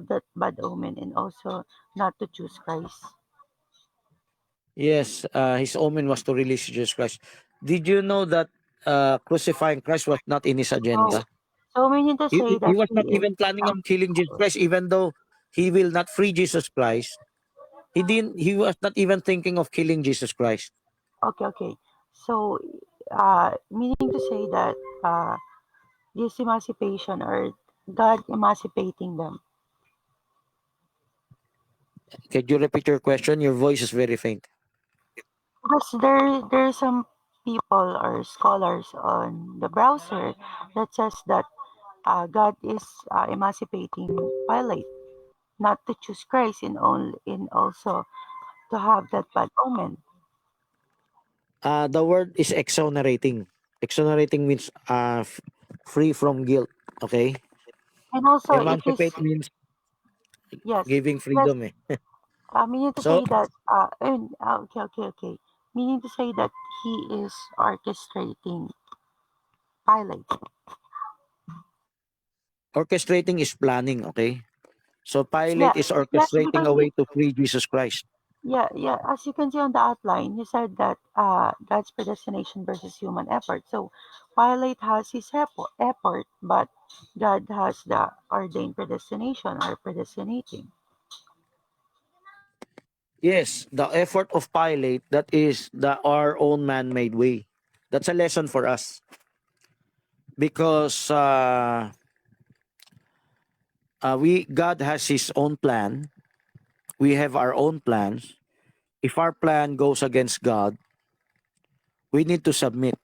that bad omen and also not to choose Christ? Yes, his omen was to release Jesus Christ. Did you know that crucifying Christ was not in his So, agenda? so meaning to say He that was he not is even planning on killing Jesus Christ, even though he will not free Jesus Christ. He didn't. He was not even thinking of killing Jesus Christ. okay, okay. So, meaning to say that this emancipation or God emancipating them. Could you repeat your question? Your voice is very faint. Because there are some people or scholars on the browser that says that God is emancipating Pilate, not to choose Christ in also to have that bad omen. The word is exonerating. Exonerating means free from guilt. Okay. And also it is Emancipate means yes, giving yes. freedom. Meaning to So say that okay. Meaning to say that he is orchestrating Pilate. orchestrating is planning. Okay. So Yeah, Pilate is yes, orchestrating because a way to free Jesus Christ. yeah. As you can see on the outline, he said that God's predestination versus human effort. So Pilate has his effort, but God has the ordained predestination or predestinating. Yes, the effort of Pilate, that is our own man-made way. That's a lesson for us because we God has His own plan. We have our own plans. If our plan goes against God, we need to submit.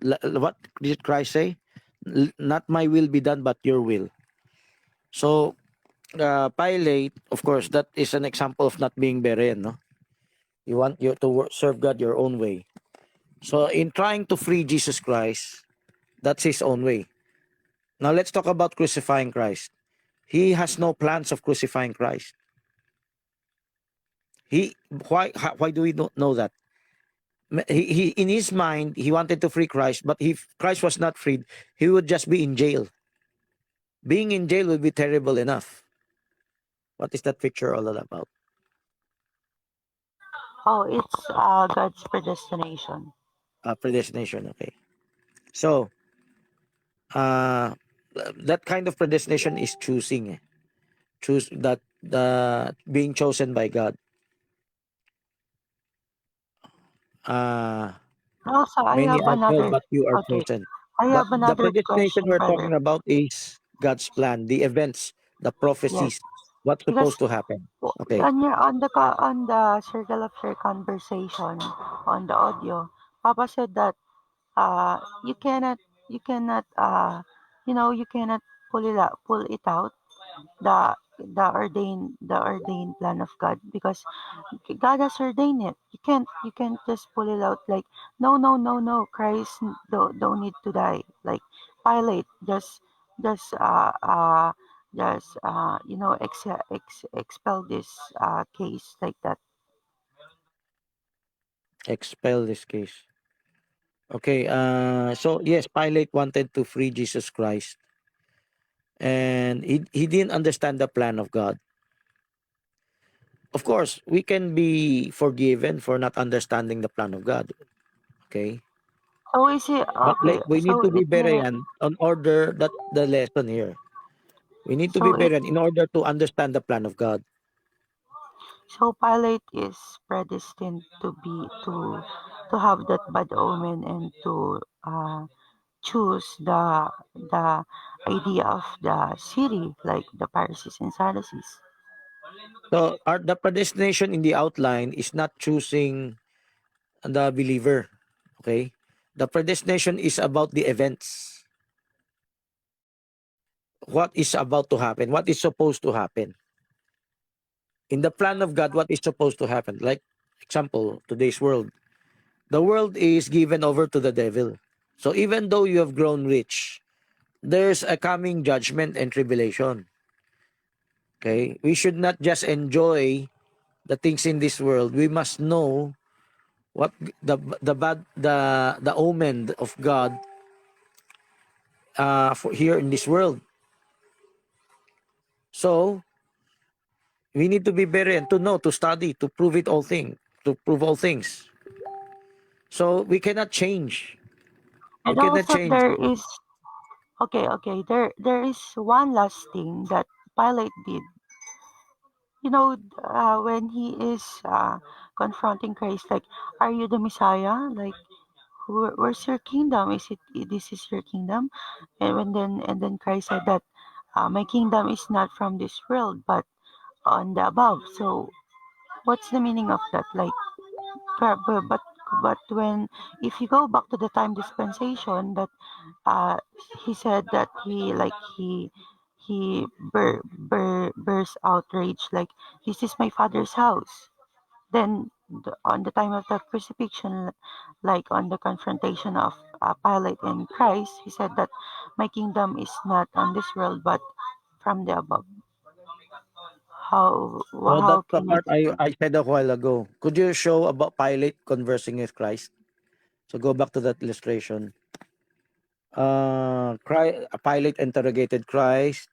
What did Christ say? Not my will be done, but your will. So Pilate, of course, that is an example of not being Beren. No, you want you to serve God your own way. So in trying to free Jesus Christ, that's his own way. Now let's talk about crucifying Christ. He has no plans of crucifying Christ. He why do we not know that? He in his mind he wanted to free Christ, but if Christ was not freed, he would just be in jail. Being in jail would be terrible enough. What is that picture all about? Oh, it's God's predestination. Predestination. Okay. So uh, that kind of predestination is choosing. Choose that the being chosen by God. Uh Also, I Many have are called, another. but you are Okay, chosen. I But have the another predestination question, we're brother. talking about is God's plan, the events, the Yes, prophecies, what's because supposed to happen. Okay. on the circle of your conversation on the audio, Papa said that you cannot you cannot pull it out the ordained plan of God because God has ordained it. You can't just pull it out like no, Christ don't need to die, like Pilate just expel this case like that. Expel this case. Okay. So yes, Pilate wanted to free Jesus Christ, and he didn't understand the plan of God. Of course, we can be forgiven for not understanding the plan of God. Okay. So is it But okay? we need So to be it meaning Berean in order that the lesson here. We need to be so it Berean in order to understand the plan of God. So Pilate is predestined to have that bad omen and choose the idea of the city, like the Pharisees and Sadducees. So the predestination in the outline is not choosing the believer. Okay? The predestination is about the events. What is about to happen? What is supposed to happen? In the plan of God, what is supposed to happen? Like, example, today's world. The world is given over to the devil. So even though you have grown rich, there's a coming judgment and tribulation. Okay? We should not just enjoy the things in this world. We must know what the omen of God for here in this world. So we need to be very and to know, to study, to prove it all thing, to prove all things. So we cannot change. We And cannot also change. there is okay, there is one last thing that Pilate did. When he is confronting Christ, like, "Are you the Messiah? Like, where's your kingdom? Is it this is your kingdom?" And then Christ said that my kingdom is not from this world, but on the above. So what's the meaning of that? Like, but when if you go back to the time dispensation, that uh he said that he burst outrage, like, "This is my father's house." Then on the time of the crucifixion, like on the confrontation of Pilate and Christ, he said that my kingdom is not on this world but from the above. So How that's the can you part I, explain? I said a while ago. Could you show about Pilate conversing with Christ? So go back to that illustration. Pilate interrogated Christ.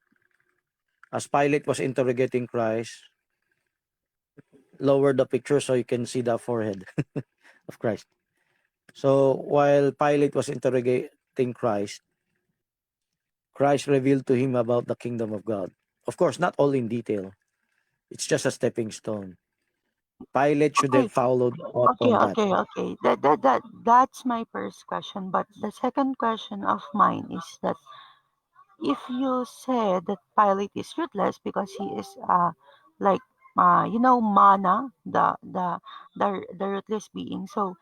As Pilate was interrogating Christ, lower the picture so you can see the forehead of Christ. So while Pilate was interrogating Christ, Christ revealed to him about the kingdom of God. Of course, not all in detail. It's just a stepping stone. Pilate should Okay, have followed up okay, on that. okay, okay. That's my first question. But the second question of mine is that if you said that Pilate is ruthless because he is like Mana, the ruthless being. So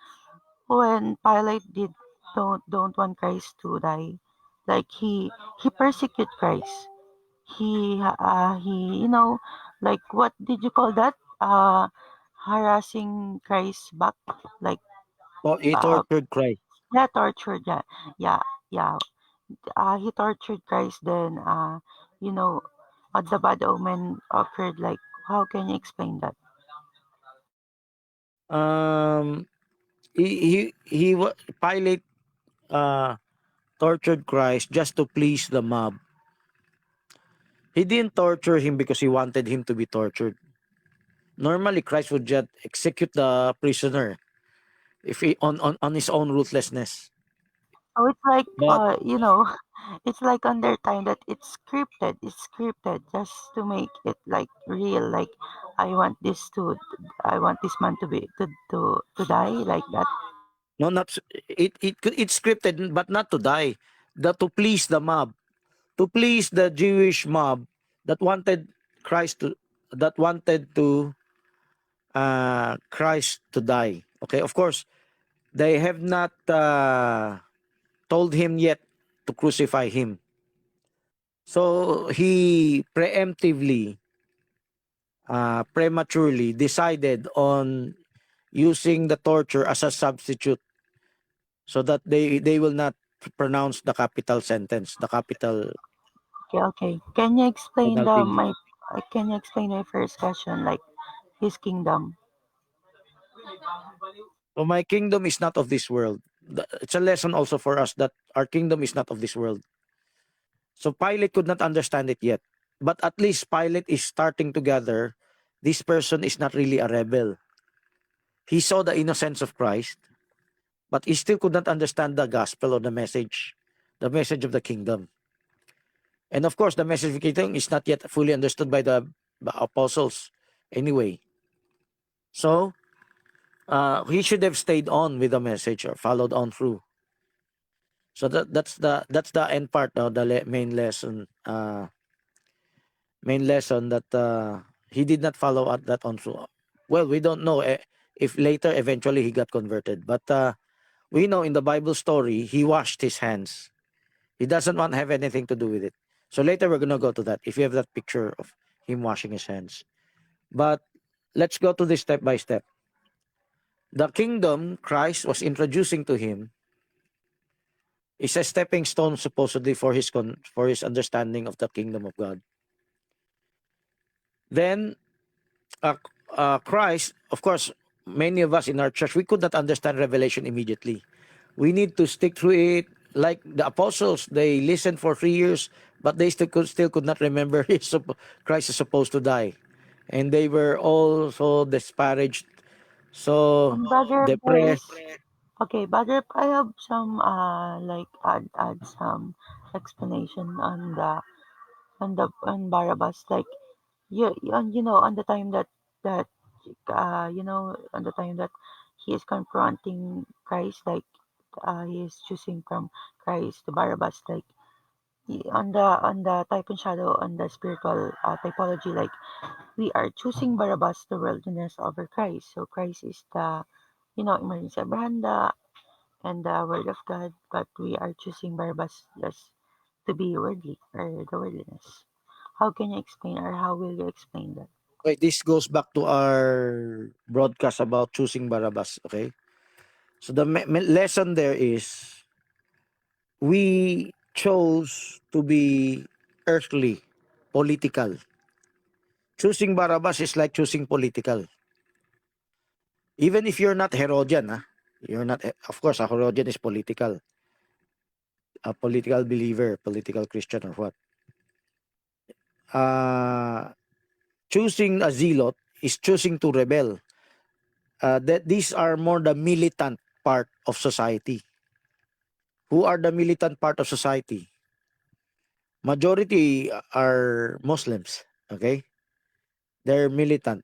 when Pilate did don't want Christ to die, like he persecute Christ. He like, what did you call that? Harassing Christ back, like, He uh tortured Christ. yeah, tortured, yeah, yeah. He tortured Christ, then you know the bad omen occurred. Like, how can you explain that? Um, Pilate uh tortured Christ just to please the mob. He didn't torture him because he wanted him to be tortured. Normally, Christ would just execute the prisoner if he on his own ruthlessness. So it's like, But it's like on their time that it's scripted. It's scripted just to make it like real. Like, I want this to, I want this man to be to die like that. no, not it's scripted, but not to die, to please the mob, to please the Jewish mob that wanted Christ to that wanted to Christ to die. Okay, of course they have not told him yet to crucify him. So he preemptively, prematurely decided on using the torture as a substitute so that they will not pronounce the capital sentence, the capital Okay, okay. Can you explain penalty. can you explain my first question, like his kingdom? So my kingdom is not of this world. It's a lesson also for us that our kingdom is not of this world. So Pilate could not understand it yet. But at least Pilate is starting to gather this person is not really a rebel. He saw the innocence of Christ, but he still could not understand the gospel or the message of the kingdom. And of course, the message of the kingdom is not yet fully understood by the apostles anyway. So he should have stayed on with the message or followed on through. So that's the end part, no? The main lesson. Main lesson that he did not follow up that on. So, well, we don't know if later eventually he got converted, but we know in the Bible story he washed his hands. He doesn't want to have anything to do with it. So later we're gonna go to that. If you have that picture of him washing his hands, but let's go to this step by step. The kingdom Christ was introducing to him is a stepping stone supposedly for his understanding of the kingdom of God. Then Christ, of course, many of us in our church, we could not understand Revelation immediately. We need to stick through it. Like the apostles, they listened for 3 years, but they still could not remember Christ is supposed to die. And they were all so disparaged, so Brother depressed. Bryce, okay, Brother, I have some like add some explanation on Barabbas. Like you know, on the time that on the time that he is confronting Christ, like he is choosing from Christ to Barabbas, like on the type and shadow on the spiritual typology, like we are choosing Barabbas, the worldliness, over Christ. So Christ is the emergency Abrahanda and the Word of God, but we are choosing Barabbas just to be worldly or the worldliness. How can you explain, or how will you explain that? Okay, this goes back to our broadcast about choosing Barabbas. Okay, so the lesson there is we chose to be earthly, political. Choosing Barabbas is like choosing political. Even if you're not Herodian, you're not, of course, a Herodian is political, a political believer, political Christian or what. Uh, Choosing a zealot is choosing to rebel. That these are more the militant part of society. Who are the militant part of society? Majority are Muslims. Okay, they're militant.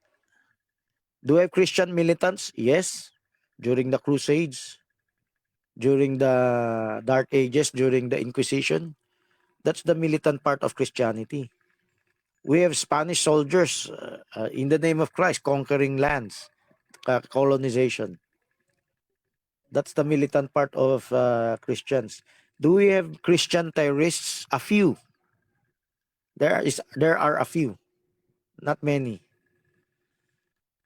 Do we have Christian militants? Yes. During the Crusades, during the Dark Ages, during the Inquisition, that's the militant part of Christianity. We have Spanish soldiers in the name of Christ conquering lands, colonization. That's the militant part of Christians. Do we have Christian terrorists? A few. There are a few, not many.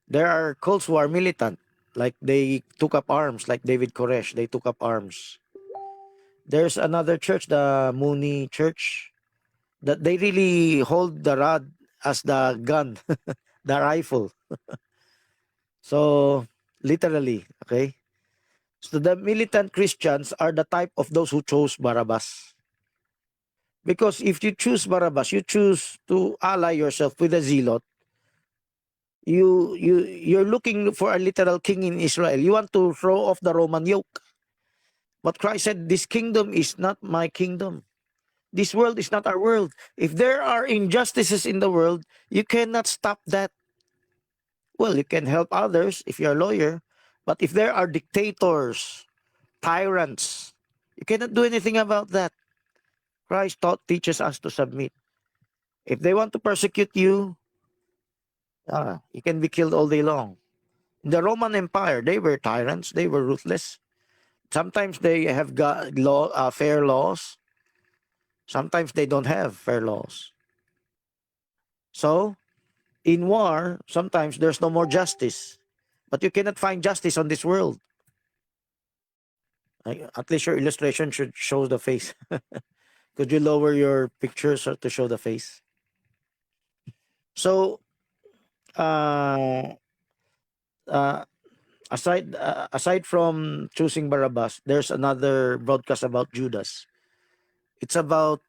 There are cults who are militant, like they took up arms, like David Koresh. They took up arms. There's another church, the Mooney Church, that they really hold the rod as the gun, the rifle. So literally, okay. So the militant Christians are the type of those who chose Barabbas. Because if you choose Barabbas, you choose to ally yourself with a zealot. You're looking for a literal king in Israel. You want to throw off the Roman yoke. But Christ said, "This kingdom is not my kingdom. This world is not our world. If there are injustices in the world, you cannot stop that. Well, you can help others if you're a lawyer, but if there are dictators, tyrants, you cannot do anything about that." Christ teaches us to submit. If they want to persecute you, you can be killed all day long. In the Roman Empire, they were tyrants. They were ruthless. Sometimes they have got fair laws. Sometimes they don't have fair laws. So, in war, sometimes there's no more justice. But you cannot find justice on this world. At least your illustration should show the face. Could you lower your pictures to show the face? So, uh, uh, aside from choosing Barabbas, there's another broadcast about Judas. It's about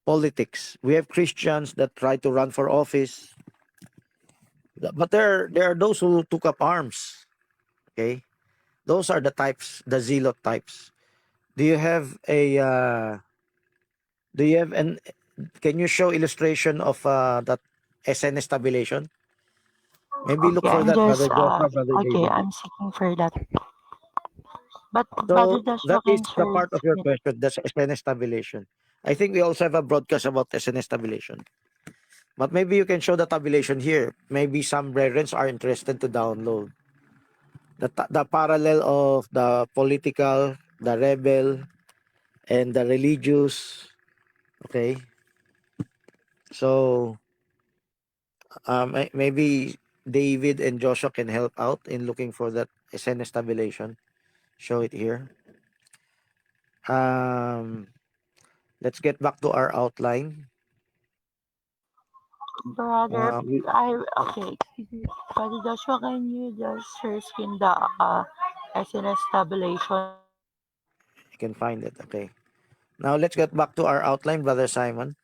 politics. We have Christians that try to run for office, but there are those who took up arms. Okay, those are the types, the zealot types. Do you have a do you have an can you show illustration of that SNS tabulation? Maybe look Okay, for I'm that, just Brother Joshua, Brother okay, David. I'm seeking for that. But So Brother Joshua that is can the share part of your it. question. That's SNS tabulation. I think we also have a broadcast about SNS tabulation. But maybe you can show the tabulation here. Maybe some brethren are interested to download the parallel of the political, the rebel, and the religious. Okay, so maybe David and Joshua can help out in looking for that SNS tabulation. Show it here. Um, let's get back to our outline. Brother, We okay. Brother Joshua, can you just share screen the SNS tabulation? can find it. Okay. Now let's get back to our outline, Brother Simon.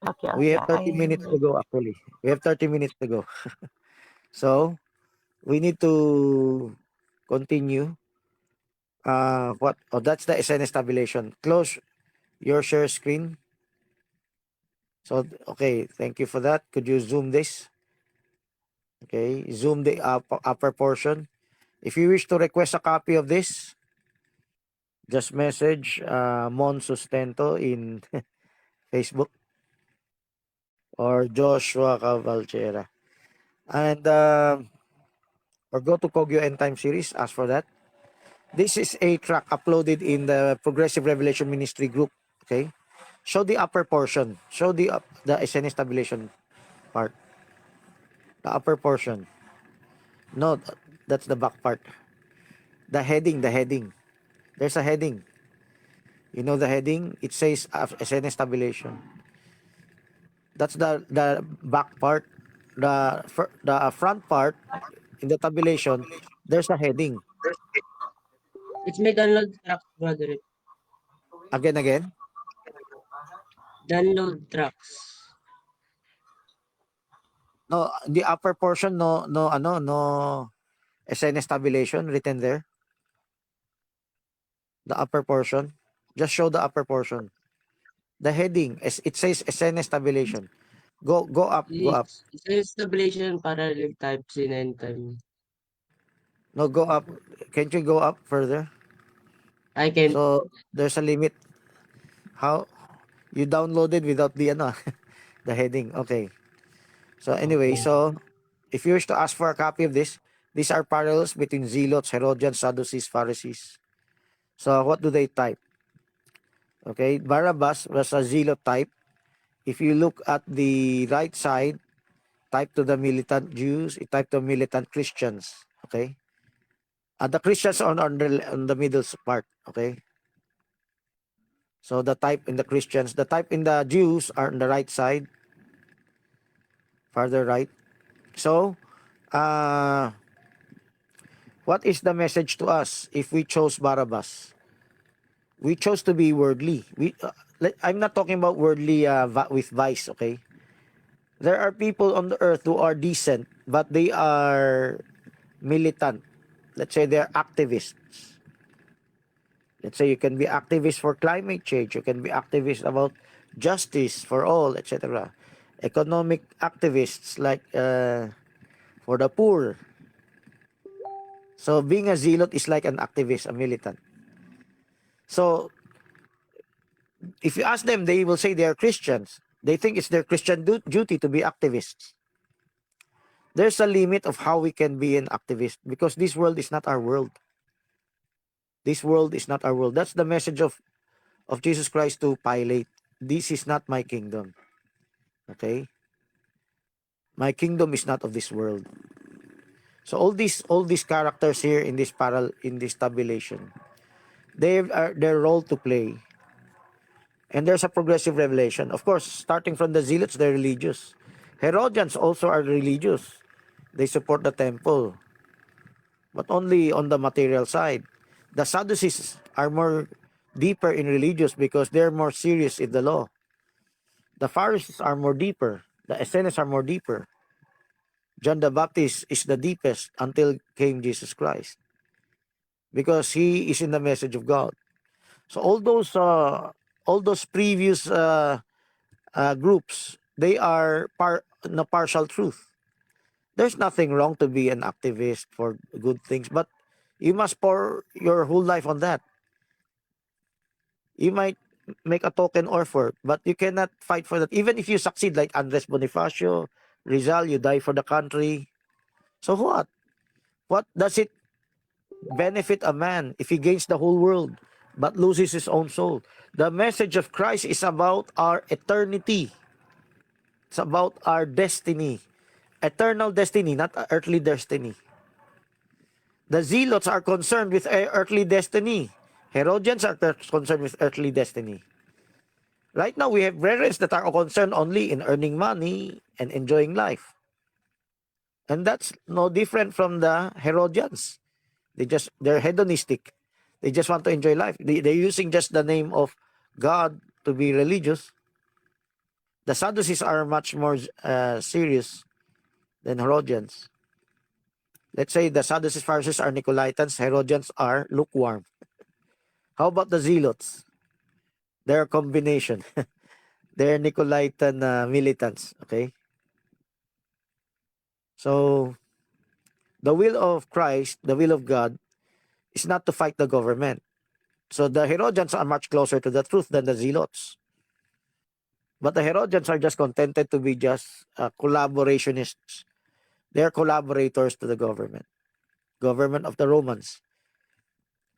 Okay, We okay. have 30 minutes to go, actually. We have 30 minutes to go. So we need to continue. What? Oh, that's the SNS tabulation. Close your share screen. So, okay. Thank you for that. Could you zoom this? Okay. Zoom the upper portion. If you wish to request a copy of this, just message Mon Sustento in Facebook or Joshua Cavalchera. And or go to Kogyo End Time series, ask for that. This is a track uploaded in the Progressive Revelation Ministry group. Okay, show the upper portion. Show the SNS tabulation part. The upper portion. No, that's the back part. The heading. The heading. There's a heading. You know the heading. It says SNS tabulation. That's the back part. The front part in the tabulation. There's a heading. It's may download tracks, brother. Again. Download tracks. No, the upper portion, no SNS tabulation written there. The upper portion. Just show the upper portion. The heading, it says SNS tabulation. Go up, go up. It's installation parallel types in end time. No, go up. Can't you go up further? I can So there's a limit. How you downloaded without the the heading. Okay. So anyway, okay. so if you wish to ask for a copy of this, these are parallels between Zealots, Herodians, Sadducees, Pharisees. So what do they type? Okay, Barabbas was a zealot type. If you look at the right side, type to the militant Jews, it type to militant Christians. Okay, the Christians on the middle part. Okay, so the type in the Christians, the type in the Jews are on the right side, farther right. So, what is the message to us if we chose Barabbas? We chose to be worldly. I'm not talking about worldly with vice. Okay, there are people on the earth who are decent, but they are militant. Let's say they're activists. Let's say you can be activist for climate change. You can be activist about justice for all, etc. Economic activists like for the poor. So being a zealot is like an activist, a militant. So if you ask them, they will say they are Christians. They think it's their Christian duty to be activists. There's a limit of how we can be an activist because this world is not our world. This world is not our world. That's the message of Jesus Christ to Pilate. This is not my kingdom. Okay? My kingdom is not of this world. So all these characters here in this tabulation, they are their role to play. And there's a progressive revelation. Of course, starting from the Zealots, they're religious. Herodians also are religious. They support the temple, but only on the material side. The Sadducees are more deeper in religious because they're more serious in the law. The Pharisees are more deeper. The Essenes are more deeper. John the Baptist is the deepest until came Jesus Christ because he is in the message of God. So all those previous groups, they are partial truth. There's nothing wrong to be an activist for good things, but You must pour your whole life on that. You might make a token offer, but you cannot fight for that. Even if you succeed, like Andres Bonifacio, Rizal, you die for the country. So what? What does it benefit a man if he gains the whole world but loses his own soul? The message of Christ is about our eternity. It's about our destiny. Eternal destiny, not earthly destiny. The zealots are concerned with earthly destiny. Herodians are concerned with earthly destiny. Right now, we have brethren that are concerned only in earning money and enjoying life. And that's no different from the Herodians. They're hedonistic. They just want to enjoy life. They're using just the name of God to be religious. The Sadducees are much more serious than Herodians. Let's say the Sadducees, Pharisees are Nicolaitans, Herodians are lukewarm. How about the Zealots? They're a combination. They're Nicolaitan militants, okay? So, the will of Christ, the will of God, is not to fight the government. So, the Herodians are much closer to the truth than the Zealots. But the Herodians are just contented to be just collaborationists. They're collaborators to the government of the Romans.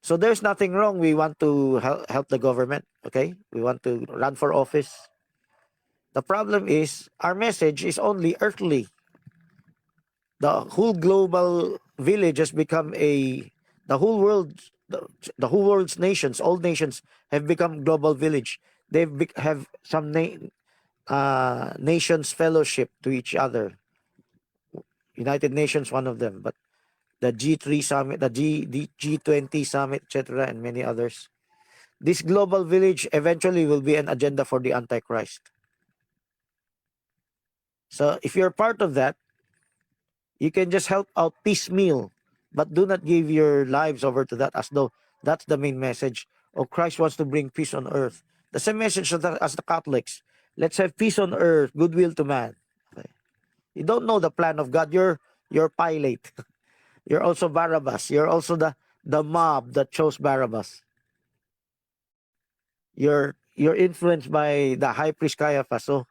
So there's nothing wrong. We want to help the government, okay? We want to run for office. The problem is our message is only earthly. The whole global village has become the whole world, the whole world's nations, all nations have become global village. Have some nations fellowship to each other. United Nations, one of them, but the G3 summit, the G20 summit, etc., and many others. This global village eventually will be an agenda for the Antichrist. So if you're part of that, you can just help out piecemeal, but do not give your lives over to that as though that's the main message. Or Christ wants to bring peace on earth. The same message as the Catholics. Let's have peace on earth, goodwill to man. Okay. You don't know the plan of God. You're Pilate. You're also Barabbas. You're also the mob that chose Barabbas. You're influenced by the high priest Caiaphas. So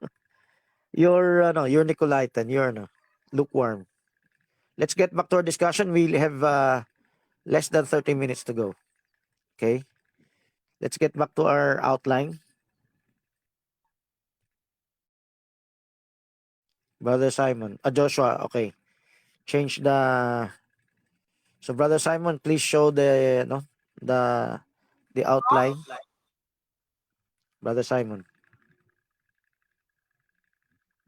you're Nicolaitan. You're lukewarm. Let's get back to our discussion. We have less than 30 minutes to go. Okay. Let's get back to our outline. Brother Simon. Joshua. Okay. Change the. So Brother Simon, please show the outline. Brother Simon.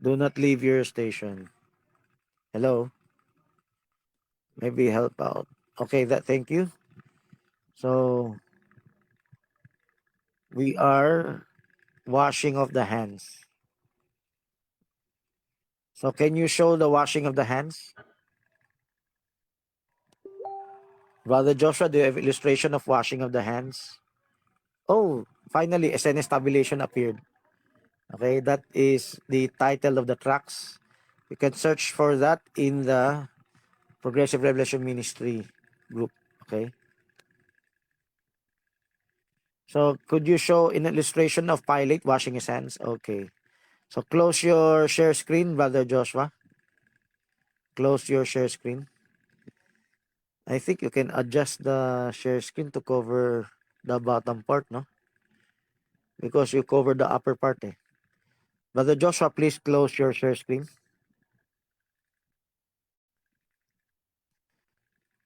Do not leave your station. Hello. Maybe help out. Okay, thank you. So we are washing of the hands. So can you show the washing of the hands? Brother Joshua, do you have illustration of washing of the hands? Oh, finally, a SNS tabulation appeared. Okay, that is the title of the tracks. You can search for that in the Progressive Revelation Ministry group. Okay. So could you show an illustration of Pilate washing his hands? Okay. So close your share screen, Brother Joshua. Close your share screen. I think you can adjust the share screen to cover the bottom part, no? Because you cover the upper part. Brother Joshua, please close your share screen.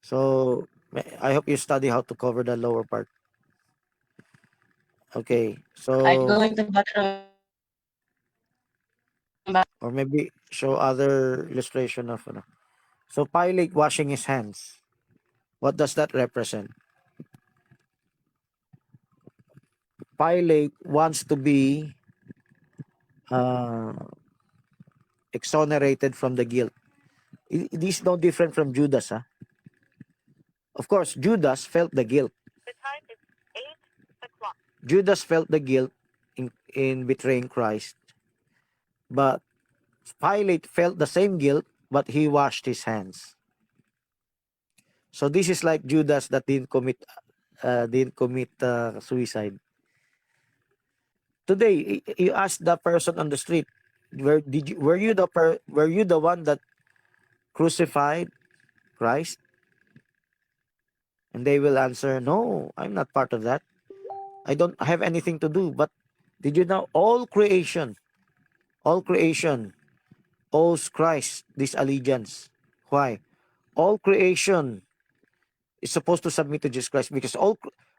So I hope you study how to cover the lower part. Okay, I'm so going to bathroom. or maybe show other illustration of So Pilate washing his hands. What does that represent? Pilate wants to be exonerated from the guilt. It is no different from Judas. Huh? Of course, Judas felt the guilt. The time is 8:00. Judas felt the guilt in betraying Christ. But Pilate felt the same guilt, but he washed his hands. So this is like Judas that didn't commit suicide. Today, you ask the person on the street, were you the one that crucified Christ? And they will answer, no, I'm not part of that. I don't have anything to do. But did you know all creation owes Christ this allegiance? Why? All creation is supposed to submit to Jesus Christ because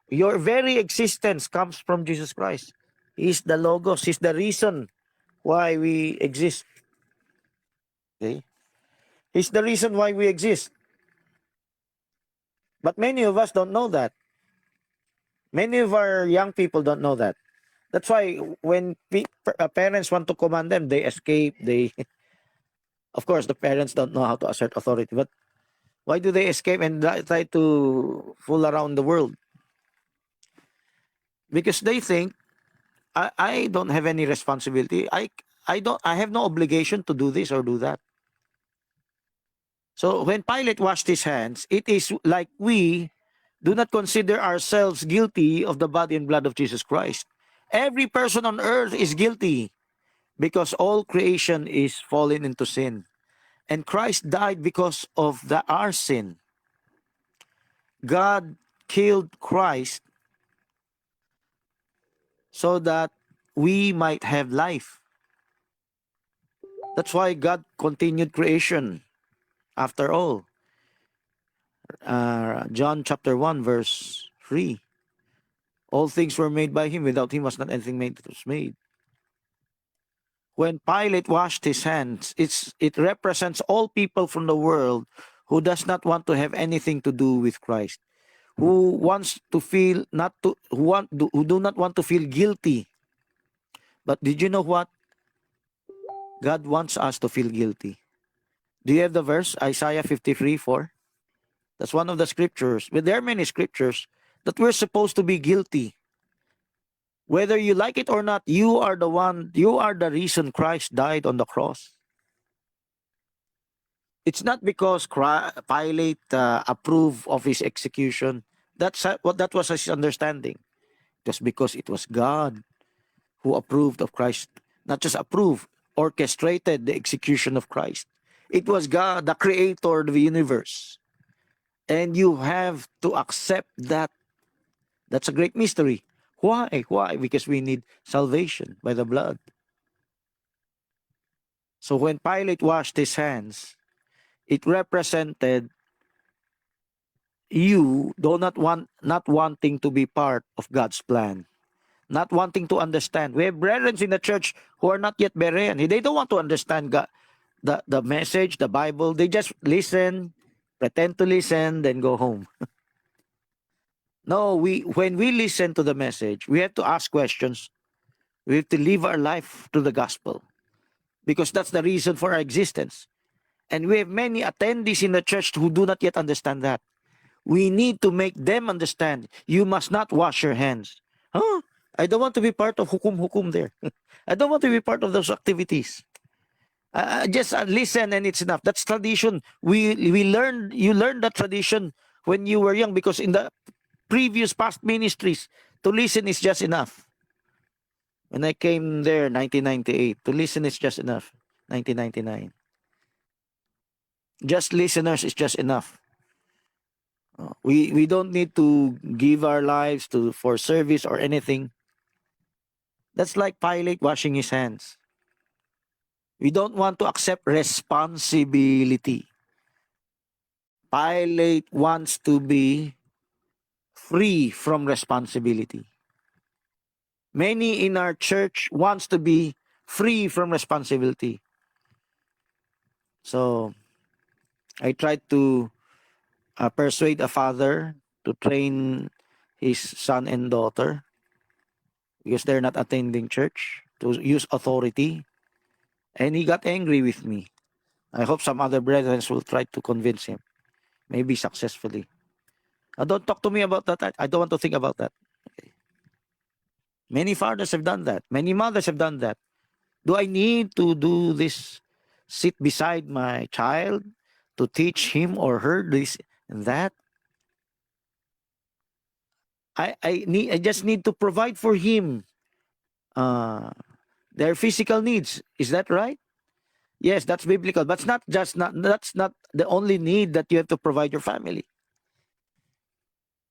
your very existence comes from Jesus Christ. He's the Logos. He's the reason why we exist. Okay? He's the reason why we exist. But many of us don't know that. Many of our young people don't know that. That's why when parents want to command them, they escape. Of course, the parents don't know how to assert authority. But why do they escape and try to fool around the world? Because they think, I don't have any responsibility. I have no obligation to do this or do that. So when Pilate washed his hands, it is like we do not consider ourselves guilty of the body and blood of Jesus Christ. Every person on earth is guilty because all creation is fallen into sin. And Christ died because of our sin. God killed Christ so that we might have life. That's why God continued creation after all. John chapter 1 verse 3. All things were made by him. Without him was not anything made that was made. When Pilate washed his hands, it represents all people from the world who does not want to have anything to do with Christ, who do not want to feel guilty. But did you know what? God wants us to feel guilty. Do you have the verse? Isaiah 53:4. That's one of the scriptures. But there are many scriptures that we're supposed to be guilty. Whether you like it or not, you are the reason Christ died on the cross. It's not because Pilate approved of his execution. That was his understanding. It was because it was God who approved of Christ. Not just approved, orchestrated the execution of Christ. It was God, the creator of the universe. And you have to accept that. That's a great mystery. Why? Why? Because we need salvation by the blood. So when Pilate washed his hands, it represented you not wanting to be part of God's plan, not wanting to understand. We have brethren in the church who are not yet Berean. They don't want to understand God, the message, the Bible. They just listen, pretend to listen, then go home. No, when we listen to the message, we have to ask questions. We have to live our life to the gospel because that's the reason for our existence. And we have many attendees in the church who do not yet understand that. We need to make them understand. You must not wash your hands. Huh? I don't want to be part of hukum there. I don't want to be part of those activities. Just listen and it's enough. That's tradition. You learned that tradition when you were young because in the previous past ministries, to listen is just enough. When I came there, 1998, to listen is just enough. 1999. Just listeners is just enough. We don't need to give our lives for service or anything. That's like Pilate washing his hands. We don't want to accept responsibility. Pilate wants to be free from responsibility. Many in our church wants to be free from responsibility. So I tried to persuade a father to train his son and daughter because they're not attending church to use authority, and he got angry with me. I hope some other brethren will try to convince him, maybe successfully. Don't talk to me about that. I don't want to think about that. Okay. Many fathers have done that. Many mothers have done that. Do I need to do this? Sit beside my child to teach him or her this and that? I just need to provide for him their physical needs. Is that right? Yes, that's biblical. But that's not the only need that you have to provide your family.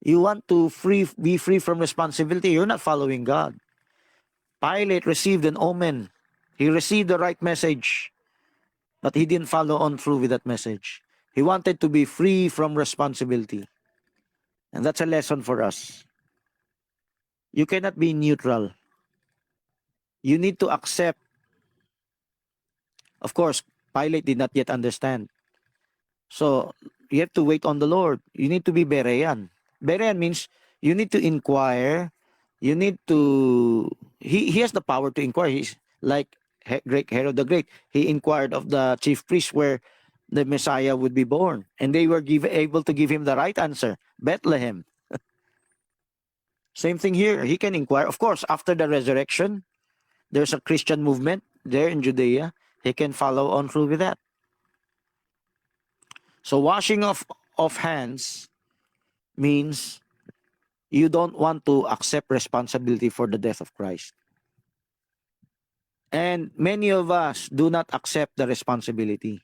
You want to be free from responsibility. You're not following God. Pilate received an omen. He received the right message, but he didn't follow on through with that message. He wanted to be free from responsibility. And that's a lesson for us. You cannot be neutral. You need to accept. Of course, Pilate did not yet understand. So you have to wait on the Lord. You need to be Berean. Berean means you need to inquire. You need to. He has the power to inquire. He's like Great Herod the Great. He inquired of the chief priest where the Messiah would be born, and they were able to give him the right answer: Bethlehem. Same thing here. He can inquire. Of course, after the resurrection, there's a Christian movement there in Judea. He can follow on through with that. So washing of hands means you don't want to accept responsibility for the death of Christ. And many of us do not accept the responsibility.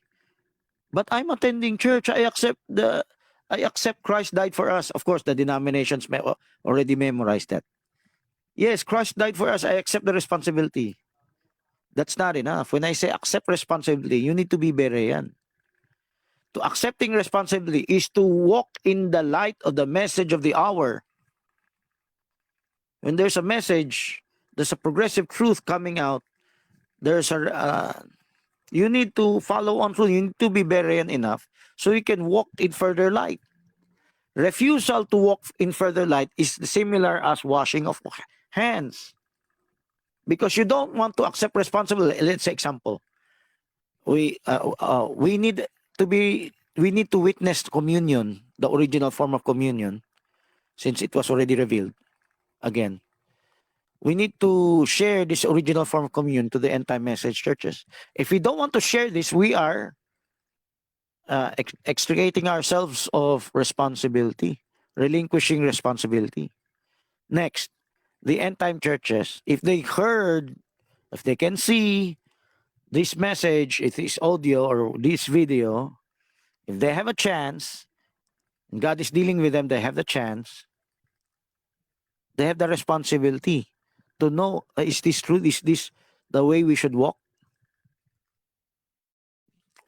But I'm attending church. I accept Christ died for us. Of course, the denominations already memorized that. Yes, Christ died for us. I accept the responsibility. That's not enough. When I say accept responsibility, you need to be Berean. To accepting responsibility is to walk in the light of the message of the hour. When there's a message, there's a progressive truth coming out. You need to follow on through. You need to be Berean enough so you can walk in further light. Refusal to walk in further light is similar as washing of hands. Because you don't want to accept responsibility. Let's say example. We need to witness communion, the original form of communion, since it was already revealed. Again, we need to share this original form of communion to the end time message churches. If we don't want to share this, we are extricating ourselves of responsibility, relinquishing responsibility. Next, the end time churches, if they can see this message, if this audio or this video, if they have a chance, and God is dealing with them, they have the chance, they have the responsibility to know, is this true? Is this the way we should walk?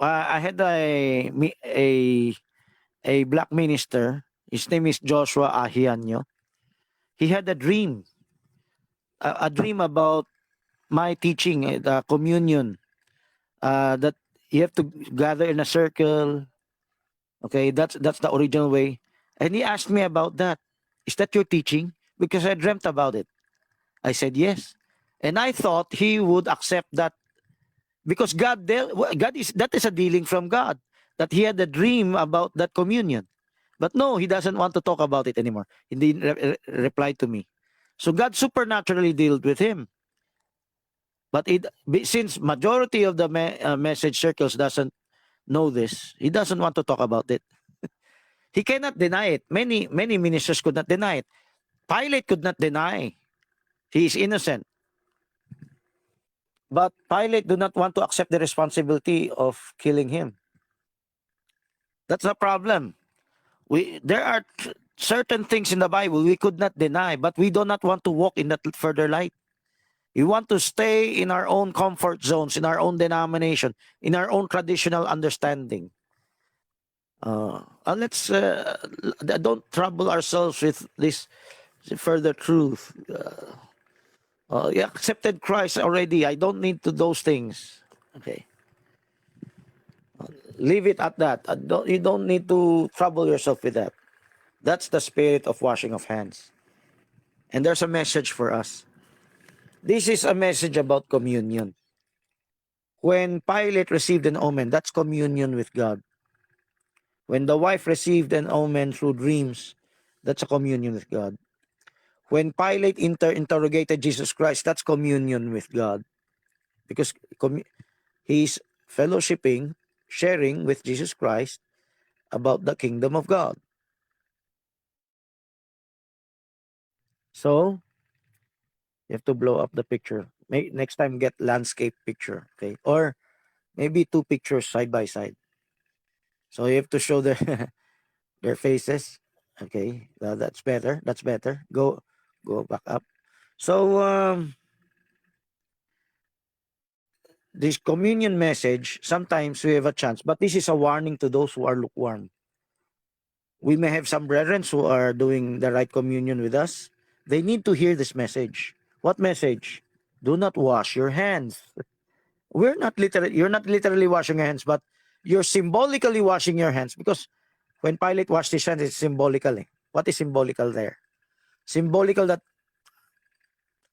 I had a black minister. His name is Joshua Ahianyo. He had a dream about my teaching, the communion, that you have to gather in a circle. Okay, that's the original way. And he asked me about that. Is that your teaching? Because I dreamt about it. I said yes. And I thought he would accept that because that is a dealing from God, that he had a dream about that communion. But no, he doesn't want to talk about it anymore. He didn't reply to me. So God supernaturally dealt with him. But since majority of the message circles doesn't know this, he doesn't want to talk about it. He cannot deny it. Many ministers could not deny it. Pilate could not deny he is innocent. But Pilate do not want to accept the responsibility of killing him. That's the problem. There are certain things in the Bible we could not deny, but we do not want to walk in that further light. We want to stay in our own comfort zones, in our own denomination, in our own traditional understanding. Let's don't trouble ourselves with this further truth. You accepted Christ already. I don't need to those things. Okay. Leave it at that. You don't need to trouble yourself with that. That's the spirit of washing of hands. And there's a message for us. This is a message about communion. When Pilate received an omen, that's communion with God. When the wife received an omen through dreams, that's a communion with God. When Pilate interrogated Jesus Christ, that's communion with God. Because he's fellowshipping, sharing with Jesus Christ about the kingdom of God. So you have to blow up the picture. Next time get landscape picture, okay? Or maybe 2 pictures side by side. So you have to show their their faces. Okay, that's better. That's better. Go back up. So this communion message, sometimes we have a chance, but this is a warning to those who are lukewarm. We may have some brethren who are doing the right communion with us. They need to hear this message. What message? Do not wash your hands. You're not literally washing your hands, but you're symbolically washing your hands, because when Pilate washed his hands, it's symbolical. What is symbolical there? Symbolical that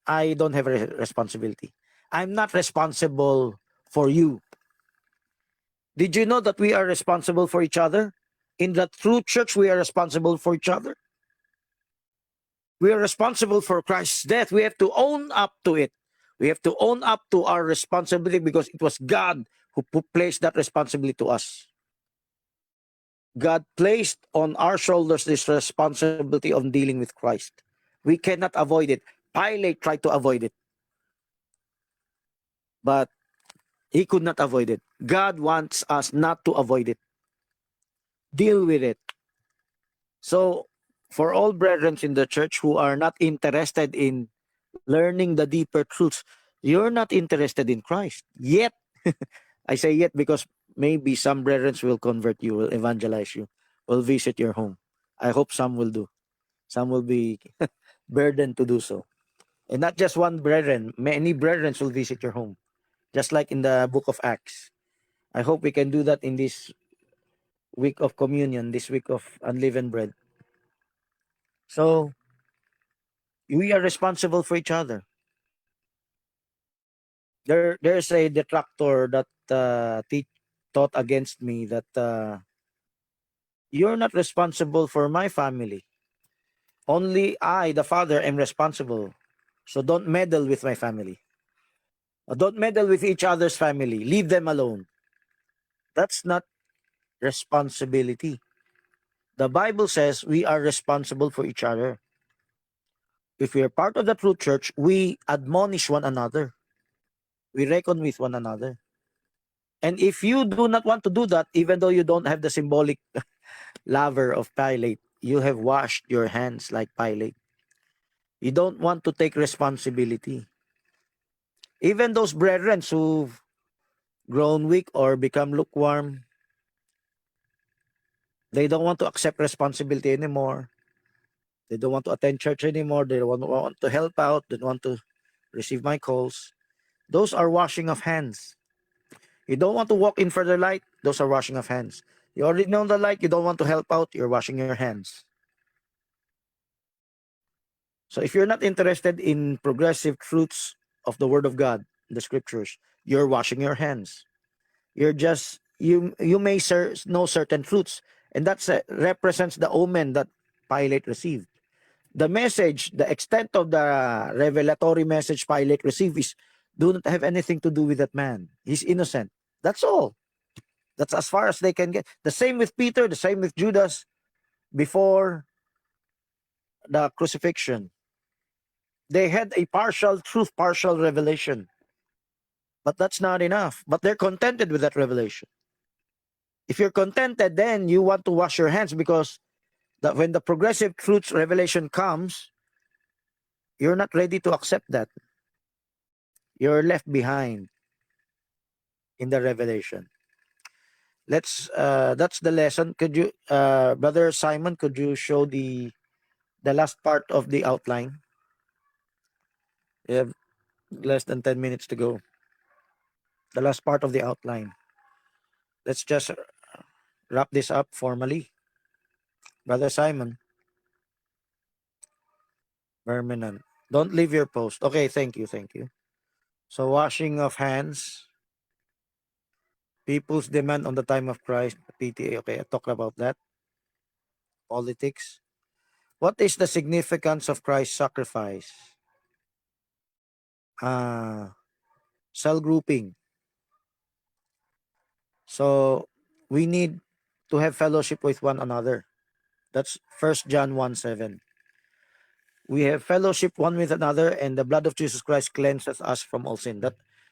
I don't have a responsibility. I'm not responsible for you. Did you know that we are responsible for each other? In the true church, we are responsible for each other. We are responsible for Christ's death. We have to own up to it. We have to own up to our responsibility, because it was God who placed that responsibility to us. God placed on our shoulders this responsibility of dealing with Christ. We cannot avoid it. Pilate tried to avoid it, but he could not avoid it. God wants us not to avoid it. Deal with it. So, for all brethren in the church who are not interested in learning the deeper truths, you're not interested in Christ yet. I say yet because maybe some brethren will convert you, will evangelize you, will visit your home. I hope some will do. Some will be burdened to do so. And not just one brethren, many brethren will visit your home, just like in the book of Acts. I hope we can do that in this week of communion, this week of unleavened bread. So, we are responsible for each other. There's a detractor that taught against me that you're not responsible for my family. Only I, the father, am responsible. So don't meddle with my family. Don't meddle with each other's family. Leave them alone. That's not responsibility. The Bible says we are responsible for each other. If we are part of the true church, we admonish one another. We reckon with one another. And if you do not want to do that, even though you don't have the symbolic laver of Pilate, you have washed your hands like Pilate. You don't want to take responsibility. Even those brethren who've grown weak or become lukewarm, they don't want to accept responsibility anymore. They don't want to attend church anymore. They don't want to help out. They don't want to receive my calls. Those are washing of hands. You don't want to walk in further light. Those are washing of hands. You already know the light. You don't want to help out. You're washing your hands. So if you're not interested in progressive truths of the Word of God, the Scriptures, you're washing your hands. You're just you may know certain truths, and that represents the omen that Pilate received. The message, the extent of the revelatory message Pilate received is, do not have anything to do with that man. He's innocent. That's all. That's as far as they can get. The same with Peter, the same with Judas before the crucifixion. They had a partial truth, partial revelation. But that's not enough. But they're contented with that revelation. If you're contented, then you want to wash your hands, because when the progressive truth revelation comes, you're not ready to accept that. You're left behind in the revelation. That's the lesson. Could you, Brother Simon, could you show the last part of the outline? You have less than 10 minutes to go. The last part of the outline. Let's just wrap this up formally. Brother Simon. Permanent. Don't leave your post. Okay, thank you. So washing of hands, people's demand on the time of Christ, PTA. Okay, I talked about that. Politics. What is the significance of Christ's sacrifice? Cell grouping. So we need to have fellowship with one another. That's 1 John 1:7. we have fellowship one with another, and the blood of Jesus Christ cleanses us from all sin.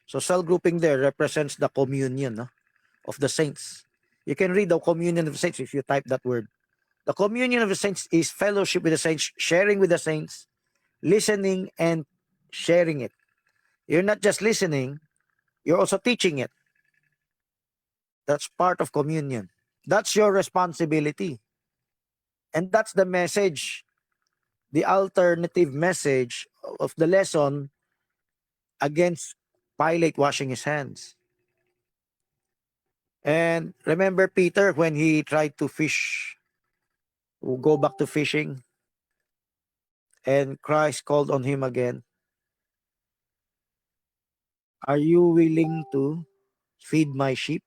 So cell grouping there represents the communion, no, of the saints. You can read the communion of the saints if you type that word. The communion of the saints is fellowship with the saints, sharing with the saints, listening and sharing it. You're not just listening, you're also teaching it. That's part of communion. That's your responsibility. And that's the message, the alternative message of the lesson against Pilate washing his hands. And remember Peter when he tried to fish, go back to fishing, and Christ called on him again. Are you willing to feed my sheep?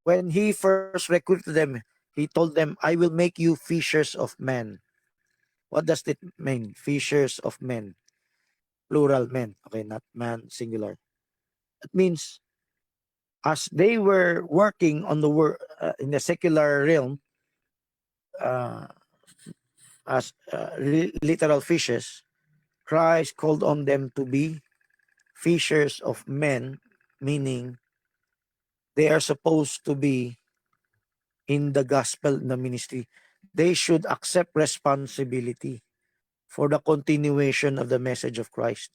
When he first recruited them, he told them, I will make you fishers of men. What does it mean? Fishers of men. Plural men. Okay, not man, singular. It means as they were working on the in the secular realm, as literal fishes, Christ called on them to be fishers of men, meaning they are supposed to be in the gospel, in the ministry. They should accept responsibility for the continuation of the message of Christ.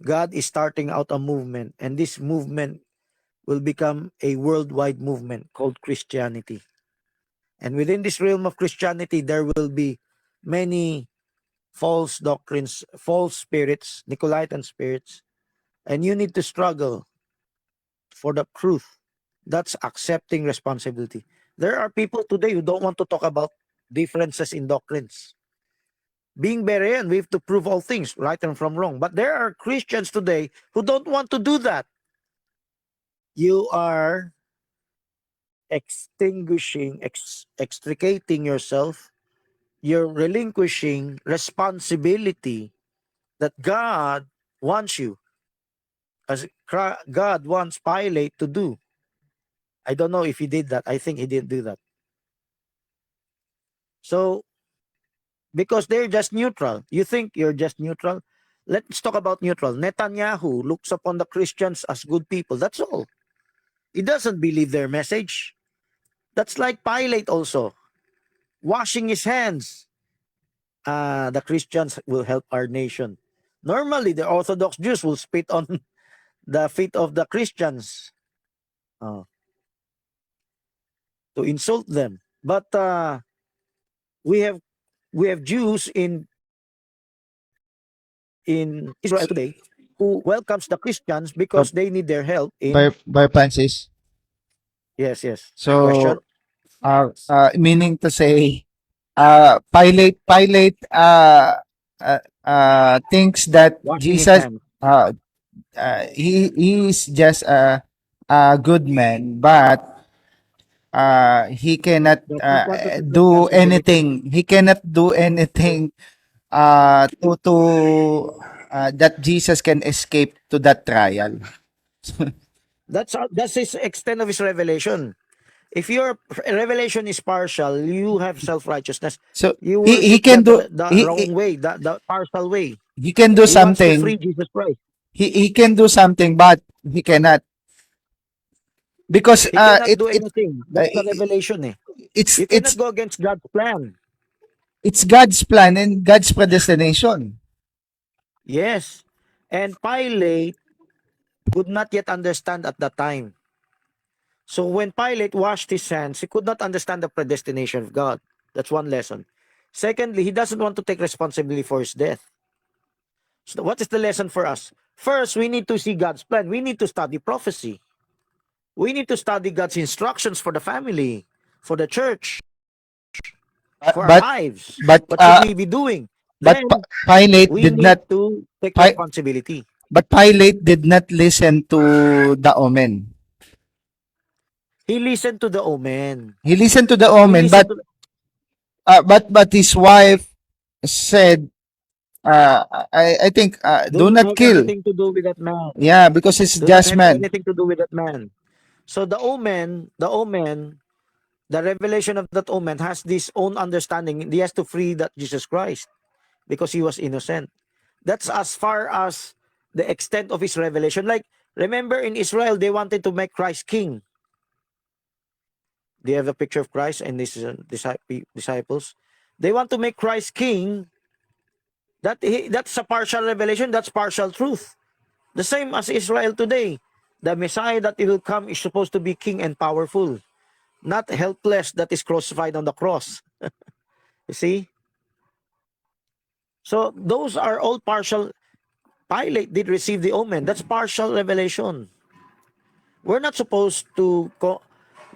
God is starting out a movement, and this movement will become a worldwide movement called Christianity. And within this realm of Christianity, there will be many false doctrines, false spirits, Nicolaitan spirits, and you need to struggle for the truth. That's accepting responsibility. There are people today who don't want to talk about differences in doctrines. Being Berean, we have to prove all things, right and from wrong. But there are Christians today who don't want to do that. You are extricating yourself. You're relinquishing responsibility that God wants you, as God wants Pilate to do. I don't know if he did that. I think he didn't do that. So, because they're just neutral. You think you're just neutral? Let's talk about neutral. Netanyahu looks upon the Christians as good people. That's all. He doesn't believe their message. That's like Pilate also. Washing his hands. The Christians will help our nation. Normally, the Orthodox Jews will spit on the feet of the Christians to insult them. But we have Jews in Israel today who welcomes the Christians because they need their help in. By Francis. Yes. So, Question? meaning to say, Pilate thinks that Washing his Jesus, hands. he is just a good man, but he cannot Does not want to take do responsibility. anything. He cannot do anything to that Jesus can escape to that trial. That's his extent of his revelation. If your revelation is partial, you have self-righteousness. So You he worship can do the wrong way, the partial way. he can do He wants to something. free Jesus Christ. He can do something, but he cannot because He cannot it do anything. That's the revelation. it's You cannot go against God's plan. it's God's plan and God's predestination. Yes. And Pilate could not yet understand at that time. So when Pilate washed his hands, he could not understand the predestination of God. That's one lesson. Secondly, he doesn't want to take responsibility for his death. So what is the lesson for us? First, we need to see God's plan. We need to study prophecy. We need to study God's instructions for the family, for the church, for our lives. but What should we be doing? but Then Pilate we did need not to take Pi- responsibility. but Pilate did not listen to the omen. He listened to the omen. He listened to the He omen, listened to but his wife said, I think, do not not have kill. anything to do with that man. Yeah, because he's Do not just have man. anything to do with that man. So the omen, the revelation of that omen has this own understanding. He has to free that Jesus Christ because he was innocent. That's as far as the extent of his revelation. Like, remember in Israel, they wanted to make Christ king. They have a picture of Christ and his disciples. They want to make Christ king. That's a partial revelation. That's partial truth. The same as Israel today. The Messiah that will come is supposed to be king and powerful, not helpless that is crucified on the cross. You see? So those are all partial. Pilate did receive the omen. That's partial revelation. We're not supposed to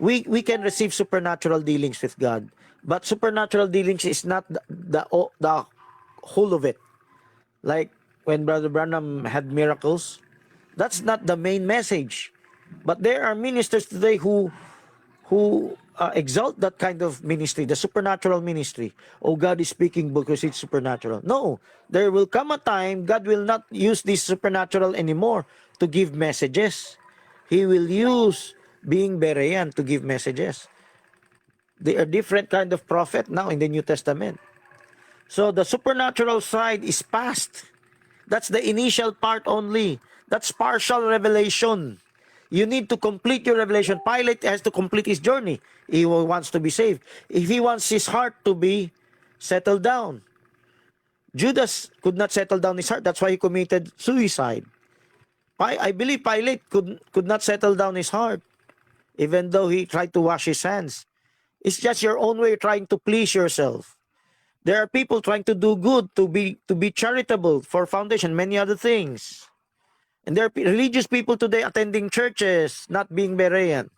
we can receive supernatural dealings with God, but supernatural dealings is not the whole of it. Like when Brother Branham had miracles, that's not the main message. But there are ministers today who exalt that kind of ministry, the supernatural ministry. Oh, God is speaking because it's supernatural. No, there will come a time God will not use this supernatural anymore to give messages. He will use being Berean to give messages. They are different kind of prophet now in the New Testament. So the supernatural side is past. That's the initial part only. That's partial revelation. You need to complete your revelation. Pilate has to complete his journey. He wants to be saved. If he wants his heart to be settled down. Judas could not settle down his heart. That's why he committed suicide. I believe Pilate could not settle down his heart, even though he tried to wash his hands. It's just your own way trying to please yourself. There are people trying to do good, to be charitable for foundation, many other things. And there are religious people today attending churches, not being Berean,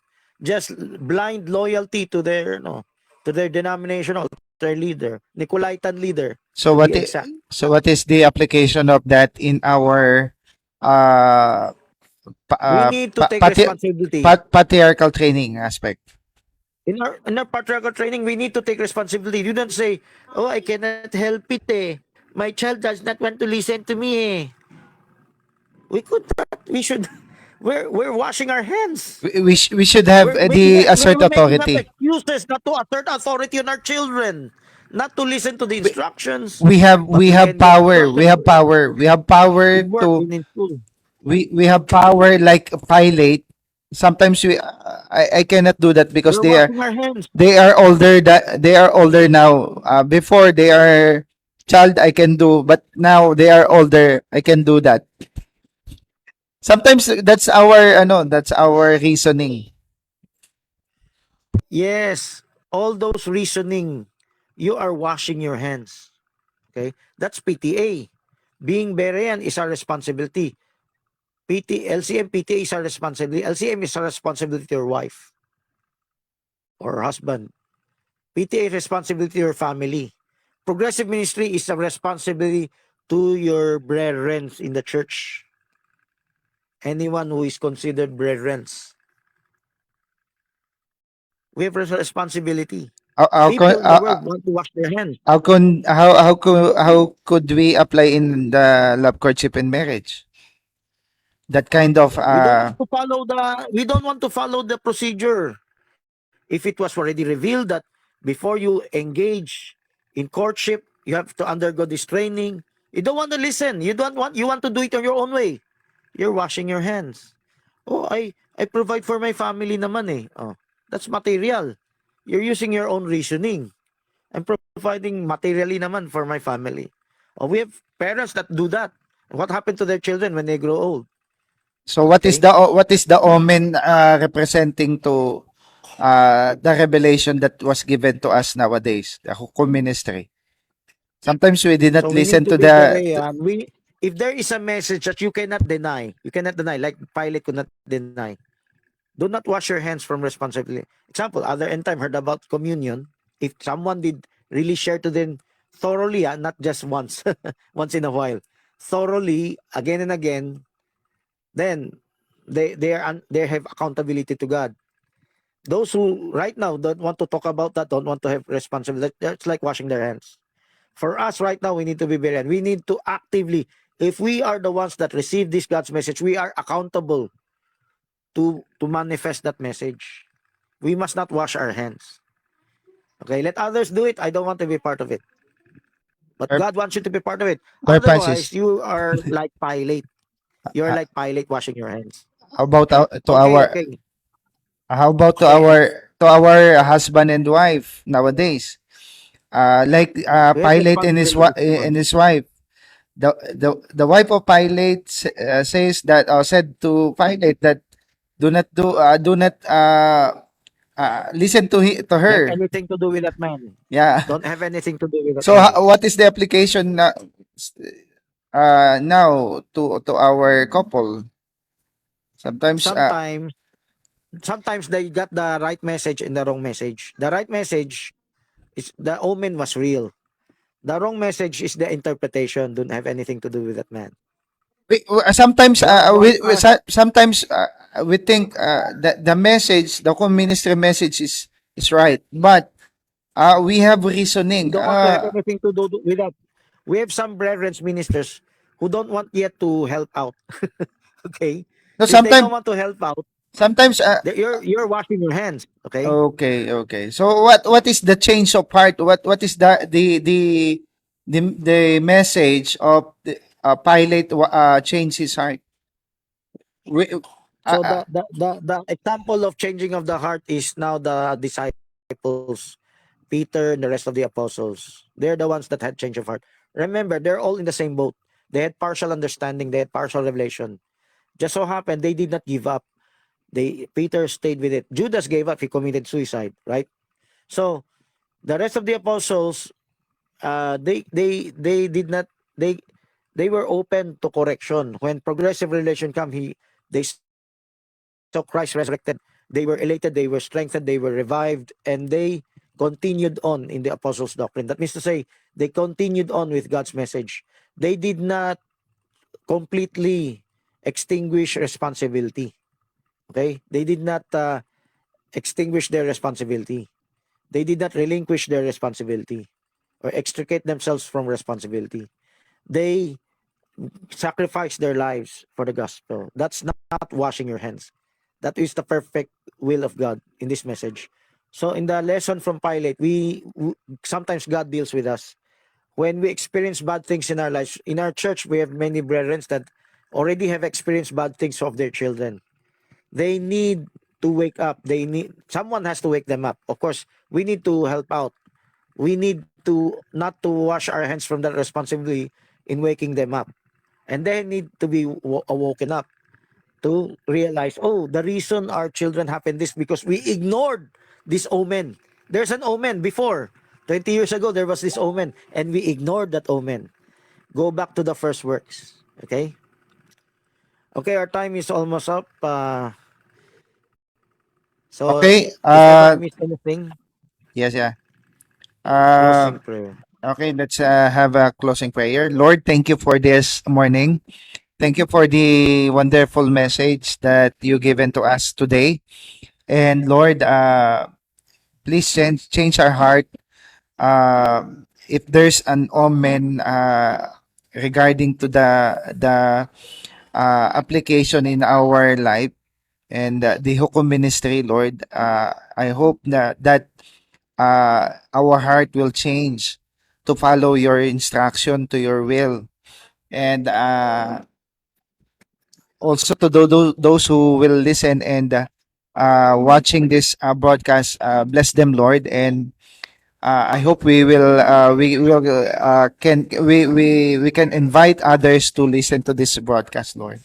just blind loyalty to their denominational, their leader, Nicolaitan leader. So To be exact. so what is the application of that in our uh, We need to take responsibility. patriarchal training aspect? In our patriarchal training, we need to take responsibility. You don't say, "Oh, I cannot help it eh. My child does not want to listen to me eh." We could not. We should. We're washing our hands. We should have the assert We're making up authority. excuses not to assert authority on our children, not to listen to the instructions. We have But we can power. get We have power. We have power work to in school. we have power like Pilate. Sometimes I cannot do that because We're washing our hands. they are older now. Before they are child I can do, but now they are older. I can do that. Sometimes that's our reasoning. Yes, all those reasoning, you are washing your hands. Okay, that's PTA. Being Berean is our responsibility. LCM, PTA is our responsibility. LCM is our responsibility to your wife or husband. PTA is responsibility to your family. Progressive ministry is a responsibility to your brethren in the church. Anyone who is considered brethren. We have a responsibility. People in the world want to wash their hands. How could we apply in the love courtship and marriage? That kind of We don't want to follow the procedure. If it was already revealed that before you engage in courtship, you have to undergo this training. You don't want to listen. You want to do it on your own way. You're washing your hands. Oh, I provide for my family naman eh. Oh, that's material. You're using your own reasoning. I'm providing materially naman for my family. Oh, we have parents that do that. What happened to their children when they grow old? So what is the omen representing to the revelation that was given to us nowadays, the hukom ministry? Sometimes we did not So we listen need to be the Berean. If there is a message that you cannot deny, like Pilate could not deny, do not wash your hands from responsibility. Example, other end time heard about communion. If someone did really share to them thoroughly, not just once, once in a while, thoroughly, again and again, then they have accountability to God. Those who right now don't want to talk about that, don't want to have responsibility, that's like washing their hands. For us right now, we need to be Berean. We need to actively, if we are the ones that receive this God's message, we are accountable to manifest that message. We must not wash our hands. Okay, let others do it. I don't want to be part of it. But Sir, God wants you to be part of it. Sir Otherwise, Francis, you are like Pilate. You're uh, like Pilate washing your hands. how about to Okay, our okay, how about okay. to our husband and wife nowadays? Like We have Pilate responsibility for and them. his wife. The wife of Pilate says that said to Pilate that do not listen to Have her. anything to do with that man. Yeah. Don't have anything to do with that So man. what is the application now to our couple? Sometimes Sometimes, sometimes they got the right message and the wrong message. The right message is the omen was real. The wrong message is the interpretation. Don't have anything to do with that man. sometimes God wants us. sometimes we think that the message, the ministry message is right, but we have We reasoning. don't want to have anything to do with that. We have some brethren ministers who don't want yet to help out. Okay, No, since they don't want to help out, sometimes you're washing your hands. Okay, okay. So what is the change of heart? What is the message of the Pilate change his heart? We, so uh, the example of changing of the heart is now the disciples, Peter and the rest of the apostles. They're the ones that had change of heart. Remember, they're all in the same boat. They had partial understanding. They had partial revelation. Just so happened they did not give up. Peter stayed with it. Judas gave up. He committed suicide. Right. So the rest of the apostles, they did not. They were open to correction. When progressive revelation come, they saw Christ resurrected. They were elated. They were strengthened. They were revived, and they continued on in the apostles' doctrine. That means to say, they continued on with God's message. They did not completely extinguish responsibility. Okay, they did not extinguish their responsibility. They did not relinquish their responsibility or extricate themselves from responsibility. They sacrifice their lives for the gospel. That's not washing your hands. That is the perfect will of God in this message. So in the lesson from Pilate, sometimes God deals with us when we experience bad things in our lives. In our church, we have many brethren that already have experienced bad things of their children. They need to wake up. They need someone has to wake them up. Of course, we need to help out. We need to not to wash our hands from that responsibility in waking them up, and they need to be woken up to realize, oh, the reason our children happen this because we ignored this omen. There's an omen before 20 years ago. There was this omen, and we ignored that omen. Go back to the first works. Okay. Okay, our time is almost up. So okay. if ever I missed anything, Yes, yeah. closing Um, prayer. okay, let's have a closing prayer. Lord, thank you for this morning. Thank you for the wonderful message that you given to us today. And Lord, please change our heart. If there's an omen regarding to the application in our life and the Hukom ministry, Lord, I hope that our heart will change to follow your instruction to your will. And also to those who will listen and watching this broadcast, bless them, Lord. And I hope we will we can invite others to listen to this broadcast, Lord.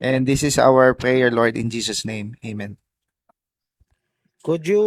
And this is our prayer, Lord, in Jesus' name. Amen. Could you